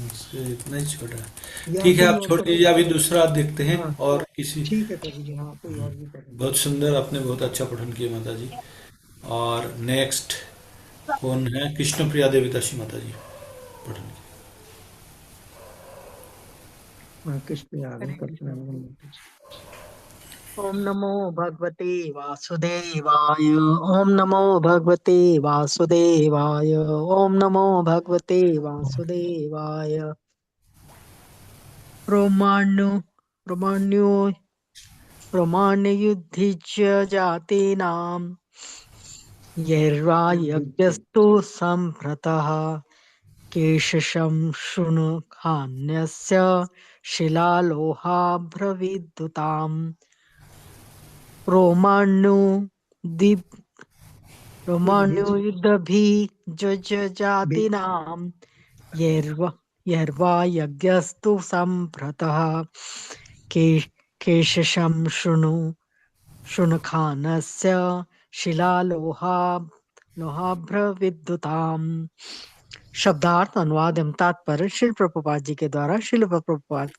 इससे इतना ही छोटा है। या ठीक है, कोई आप और छोड़ पढ़ दीजिए, दें। अभी दूसरा देखते हैं। हाँ और किसी, ठीक है प्रभु जी, हाँ कोई और भी पढ़ दें। बहुत सुंदर, आपने बहुत अच्छा पठन किया माता जी। और नेक्स्ट कौन है? कृष्ण प्रिया देवी दासी माता जी पठन किया। हाँ कृष्ण आगे कल्पना में। ओम नमो भगवते वासुदेवाय। ओम नमो भगवते वासुदेवाय। ओम नमो भगवते वासुदेवाय। रोमाण्युद्धिज्य जातीनां यैर्वा यज्ञस्तु सम्भृतः केशशं शृणुखान्यस्य शिलालोहाभ्रविद्युताम् रोमाण्युयुद्धभिजजातीनां यैर्वा यज्ञस्तु सम्भृतः केशशं शृणुखानस्य शिलालोहाभ्रविद्युताम्। शब्दार्थ, अनुवाद एवं तात्पर्य श्रील प्रभुपाद जी के द्वारा। श्रील प्रभुपाद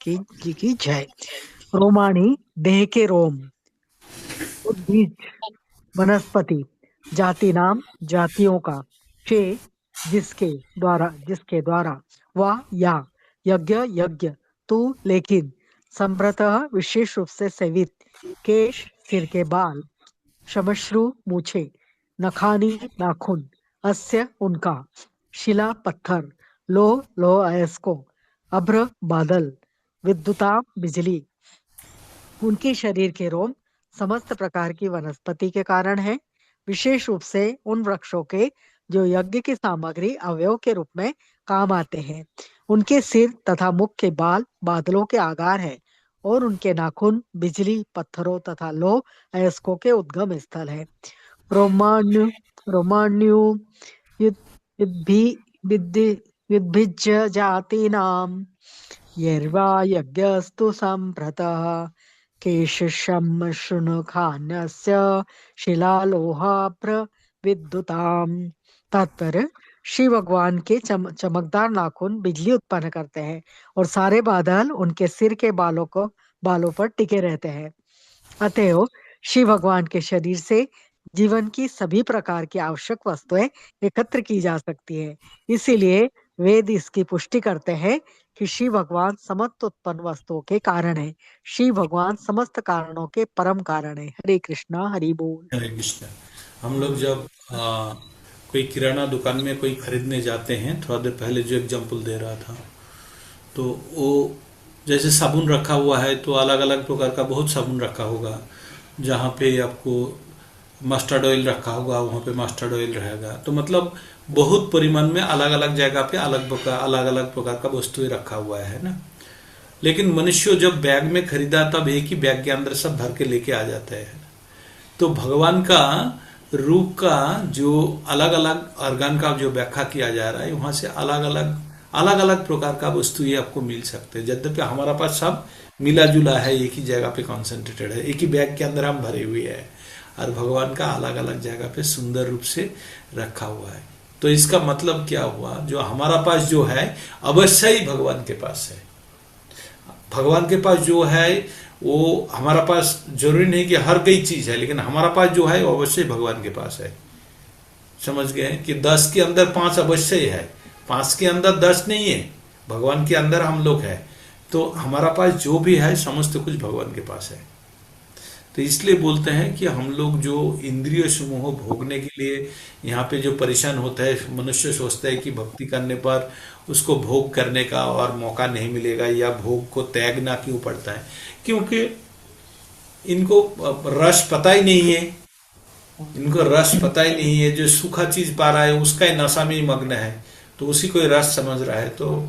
जी की जय। रोमाणी देह के रोम, उद्भिज वनस्पति, जाति नाम जातियों का, शे जिसके द्वारा, वा या यज्ञ तू लेकिन, संभ्रतः विशेष रूप से सेवित, केश सिर के बाल, श्मश्रु मूछे, नखानी नाखून, अस्य उनका, शिला पत्थर, लोह अयस्को, अभ्र बादल, विद्युता बिजली। उनके शरीर के रोम समस्त प्रकार की वनस्पति के कारण है, विशेष रूप से उन वृक्षों के जो यज्ञ की सामग्री अवयव के रूप में काम आते हैं। उनके सिर तथा मुख के बाल बादलों के आकार है और उनके नाखून बिजली, पत्थरों तथा लौह अयस्कों के उद्गम स्थल है। रोमाण्यु रोमाण्यु युद्भिज्य जातीनां यर्वा यज्ञस्तु संभृतः केशशं शृणुखान्यस्य शिलालोहाभ्र विद्युताम। तात्पर्य, श्री भगवान के चमकदार नाखून बिजली उत्पन्न करते हैं और सारे बादल उनके सिर के बालों पर टिके रहते हैं। अतएव श्री भगवान के शरीर से जीवन की सभी प्रकार की आवश्यक वस्तुएं एकत्र की जा सकती है। इसीलिए वेद इसकी पुष्टि करते हैं कि श्री भगवान समस्त उत्पन्न वस्तुओं के कारण है। श्री भगवान समस्त कारणों के परम कारण है। हरे कृष्णा, हरि बोल। हरे कृष्ण। हम लोग जब कोई किराना दुकान में कोई खरीदने जाते हैं, थोड़ा देर पहले जो एग्जांपल दे रहा था, तो वो जैसे साबुन रखा हुआ है तो अलग अलग प्रकार का बहुत साबुन रखा होगा। जहाँ पे आपको मस्टर्ड ऑयल रखा होगा वहाँ पे मस्टर्ड ऑयल रहेगा। तो मतलब बहुत परिमाण में अलग अलग जगह पे अलग अलग प्रकार का वस्तुएं रखा हुआ है ना। लेकिन मनुष्य जब बैग में खरीदा तब एक ही बैग के अंदर सब भर के लेके आ जाते हैं। तो भगवान का रूप का जो अलग अलग ऑर्गन का जो व्याख्या किया जा रहा है, वहां से अलग अलग प्रकार का वस्तु ये आपको मिल सकते हैं। यद्यपि हमारा पास सब मिला जुला है, एक ही जगह पे कॉन्सेंट्रेटेड है, एक ही बैग के अंदर हम भरे हुए हैं, और भगवान का अलग अलग जगह पे सुंदर रूप से रखा हुआ है। तो इसका मतलब क्या हुआ, जो हमारा पास जो है अवश्य ही भगवान के पास है। भगवान के पास जो है वो हमारा पास जरूरी नहीं कि हर कई चीज है, लेकिन हमारा पास जो है वो अवश्य भगवान के पास है। समझ गए कि 10 के अंदर 5 अवश्य है, 5 के अंदर 10 नहीं है। भगवान के अंदर हम लोग है, तो हमारा पास जो भी है समस्त कुछ भगवान के पास है। तो इसलिए बोलते हैं कि हम लोग जो इंद्रिय समूह भोगने के लिए यहाँ पे जो परेशान होता है, मनुष्य सोचता है कि भक्ति करने पर उसको भोग करने का और मौका नहीं मिलेगा, या भोग को त्यागना क्यों पड़ता है, क्योंकि इनको रस पता ही नहीं है। इनको रस पता ही नहीं है। जो सूखा चीज पा रहा है उसका ही नशा में ही मग्न है, तो उसी को ही रस समझ रहा है। तो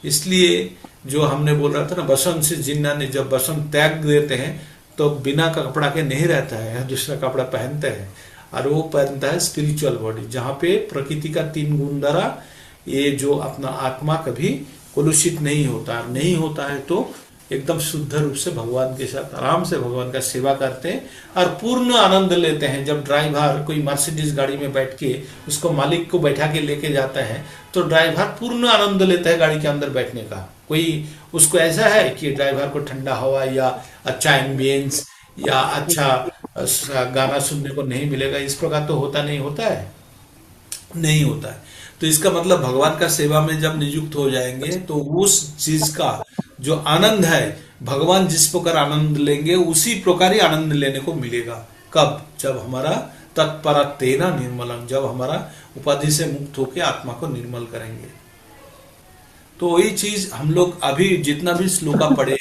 इसलिए जो हमने बोल रहा था ना, बसंत से जिन्ना ने जब बसंत त्याग देते हैं तो बिना कपड़ा के नहीं रहता है, दूसरा कपड़ा पहनते हैं, और वो पहनता है स्पिरिचुअल बॉडी, जहाँ पे प्रकृति का 3 गुण द्वारा ये जो अपना आत्मा कभी कलुषित नहीं होता है तो एकदम शुद्ध रूप से भगवान के साथ आराम से भगवान का सेवा करते हैं और पूर्ण आनंद लेते हैं। जब ड्राइवर कोई मर्सिडीज गाड़ी में बैठ के उसको मालिक को बैठा के लेके जाता है तो ड्राइवर पूर्ण आनंद लेता है गाड़ी के अंदर बैठने का। कोई उसको ऐसा है कि ड्राइवर को ठंडा हवा या अच्छा एम्बियंस या अच्छा गाना सुनने को नहीं मिलेगा, इस प्रकार तो नहीं होता है। तो इसका मतलब भगवान का सेवा में जब नियुक्त हो जाएंगे तो उस चीज का जो आनंद है, भगवान जिस प्रकार आनंद लेंगे उसी प्रकार ही आनंद लेने को मिलेगा। कब? जब हमारा तत्परतेन निर्मलम, जब हमारा उपाधि से मुक्त होकर आत्मा को निर्मल करेंगे। तो वही चीज हम लोग अभी जितना भी श्लोका पढ़े,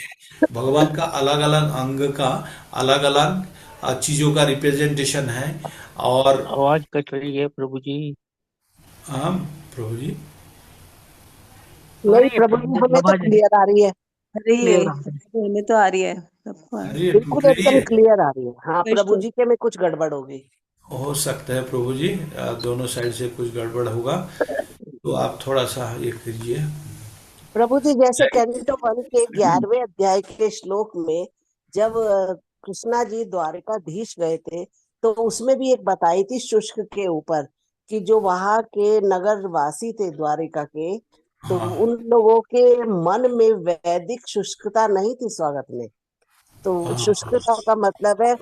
भगवान का अलग अलग अंग का अलग अलग चीजों का रिप्रेजेंटेशन है। और आवाज कट रही है प्रभु जी। हाँ प्रभु जी, नहीं प्रभु जी, हमें तो क्लियर आ रही है। रही है, हमें तो आ रही है सबको आ रही है। बिल्कुल एकदम क्लियर आ रही है। हाँ प्रभु जी के में कुछ गड़बड़ होगी, हो सकता है प्रभु जी, दोनों साइड से कुछ गड़बड़ होगा, तो आप थोड़ा सा ये कीजिए। प्रभु जी। जैसे कैंटो 1 के 11वें अध्याय के श्लोक में जब कृष्णा जी द्वारिकाधीश गए थे तो उसमें भी एक बताई थी शुष्क के ऊपर कि जो वहां के नगर वासी थे द्वारिका के, तो उन लोगों के मन में वैदिक शुष्कता नहीं थी स्वागत में। तो शुष्कता का मतलब है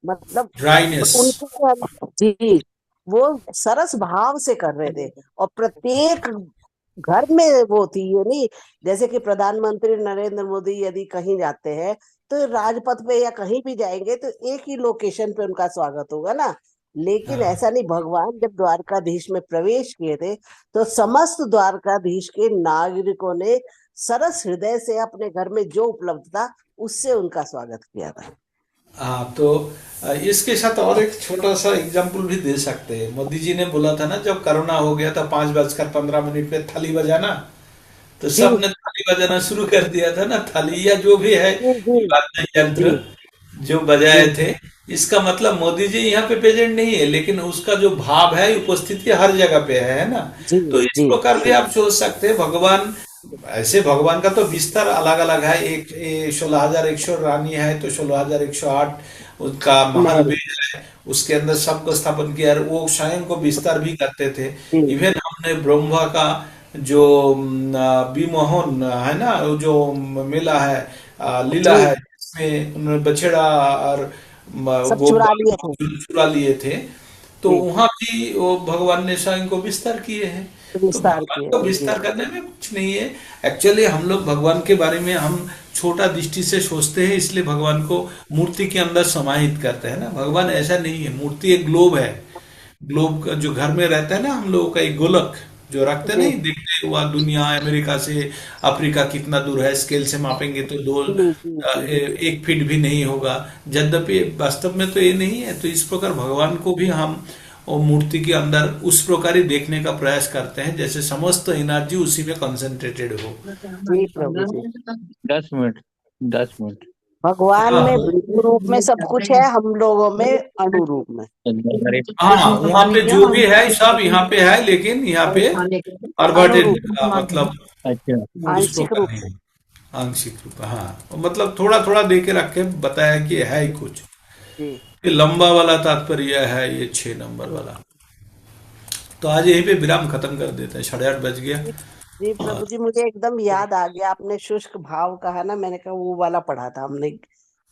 मतलब ड्राइनेस। उनके जी वो सरस भाव से कर रहे थे, और प्रत्येक घर में वो थी। ये नहीं जैसे कि प्रधानमंत्री नरेंद्र मोदी यदि कहीं जाते हैं तो राजपथ पे या कहीं भी जाएंगे तो एक ही लोकेशन पे उनका स्वागत होगा ना, लेकिन ऐसा नहीं। भगवान जब द्वारकाधीश में प्रवेश किए थे तो समस्त द्वारकाधीश के नागरिकों ने सरस हृदय से अपने घर में जो उपलब्ध था उससे उनका स्वागत किया था। हाँ, तो इसके साथ और एक छोटा सा एग्जाम्पल भी दे सकते हैं। मोदी जी ने बोला था ना, जब कोरोना हो गया था 5:15 पे थाली बजाना, तो जी सबने थाली बजाना शुरू कर दिया था ना, थाली या जो भी है जी जी वाद्य यंत्र जी जो बजाए जी थे। इसका मतलब मोदी जी यहाँ पे प्रेजेंट नहीं है, लेकिन उसका जो भाव है, उपस्थिति हर जगह पे है ना। जी तो इस जी प्रकार भी आप सोच सकते हैं, भगवान ऐसे भगवान का तो विस्तार अलग अलग है। एक 16,100 रानी है, तो 16,108 उनका महल महल। भी है, उसके अंदर सबको स्थापन किया, और वो स्वयं को विस्तार भी करते थे। जी इवन हमने ब्रह्मा का जो बीमोहन है ना, वो जो मेला है, लीला जी है, जिसमें उन्होंने बछड़ा और सब वो चुरा लिए थे, चुरा लिए थे, तो जी वहां भी वो भगवान ने स्वयं को विस्तार किए हैं। तो विस्तार भगवान किए को हैं। जी विस्तार करने में कुछ नहीं है। एक्चुअली हम लोग भगवान के बारे में हम छोटा दृष्टि से सोचते हैं, इसलिए भगवान को मूर्ति के अंदर समाहित करते हैं ना। भगवान ऐसा नहीं है, मूर्ति एक ग्लोब है। ग्लोब का जो घर में रहता है ना हम लोगों का, एक गोलक जो रखते जी नहीं, देखते हुआ दुनिया अमेरिका से अफ्रीका कितना दूर है, स्केल से मापेंगे तो जी जी जी 1 फीट भी नहीं होगा। यद्यपि वास्तव में तो ये नहीं है। तो इस प्रकार भगवान को भी हम और मूर्ति के अंदर उस प्रकार ही देखने का प्रयास करते हैं, जैसे समस्त एनर्जी उसी में कंसंट्रेटेड हो। जी प्रभु जी। 10 मिनट 10 मिनट। भगवान हाँ में विष्णु रूप में सब कुछ है, हम लोगों में अणु रूप में। हरे हाँ, वहां पे जो भी है सब यहाँ पे है, लेकिन यहाँ पे अणु परवर्टेड, रूप में, मतलब अच्छा उस आंशिक प्रकार रूप नहीं से। है। आंशिक रूप, हाँ, मतलब थोड़ा थोड़ा दे के रख के बताया कि है ही कुछ। जी ये लंबा वाला तात्पर्य है, ये 6 नंबर वाला। तो आज यहीं पे विराम खत्म कर देते हैं, 8:30 बज गया। जी जी और प्रभु जी, मुझे एकदम याद आ गया, आपने शुष्क भाव कहा ना, मैंने कहा वो वाला पढ़ा था हमने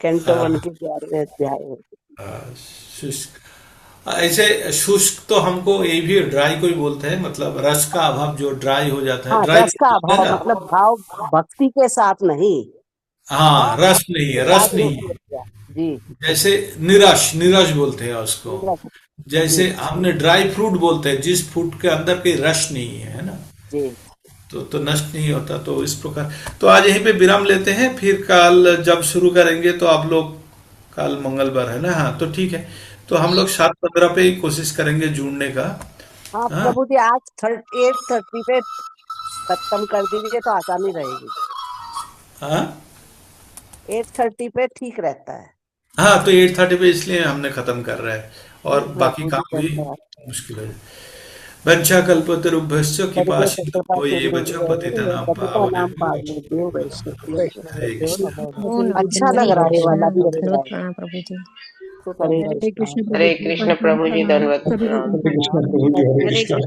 कैंटो 1 के 11वें अध्याय में। शुष्क, ऐसे शुष्क तो हमको ये भी ड्राई को ही बोलते हैं, मतलब रस का अभाव जो ड्राई हो जाता है, हाँ, ड्राई रस का बोलते हैं अभाव ना। मतलब भाव भक्ति के साथ नहीं, हाँ, भाव रस नहीं है, रस राग नहीं रूप है। में किया। जी जैसे निराश, निराश बोलते हैं उसको। नीरज। जी जैसे हमने ड्राई फ्रूट बोलते हैं, जिस फ्रूट के अंदर कोई रस नहीं है, है ना, जी तो नष्ट नहीं होता। तो इस प्रकार, तो आज यहीं पे विराम लेते हैं, फिर कल जब शुरू करेंगे तो आप लोग, कल मंगलवार है ना, हाँ, तो ठीक है। तो हम लोग 7:15 पे ही कोशिश करेंगे जुड़ने का। हाँ हाँ प्रभु जी, आज 8:30 पे खत्म कर दीजिए तो आसानी रहेगी। हाँ 8:30 पे ठीक रहता है। हाँ, तो 8:30 पे इसलिए हमने खत्म कर रहा है, और बाकी प्रभु जी काम भी धन्यवाद। मुश्किल है। वंशा कल्पतरुभ्यश्च कृपा करिए सिंधु एव च पतितनां पतिता नाम पावनेभ्यो पावनेभ्यो वैष्णवेभ्यो हरे नमोस्तुते कृष्ण। नमो ओम नमः। नमः अच्छा लग रहा है, ये वाला भी अच्छा धन्यवाद है। प्रणाम प्रभु जी। हरे हरे कृष्णा। कृष्ण प्रभु हरे जी, कृष्ण प्रभु जी, प्रणाम धन्यवाद सभी प्रणाम। लोगों को हरे कृष्ण प्रणाम। प्रभु जी, हरे हरे कृष्ण।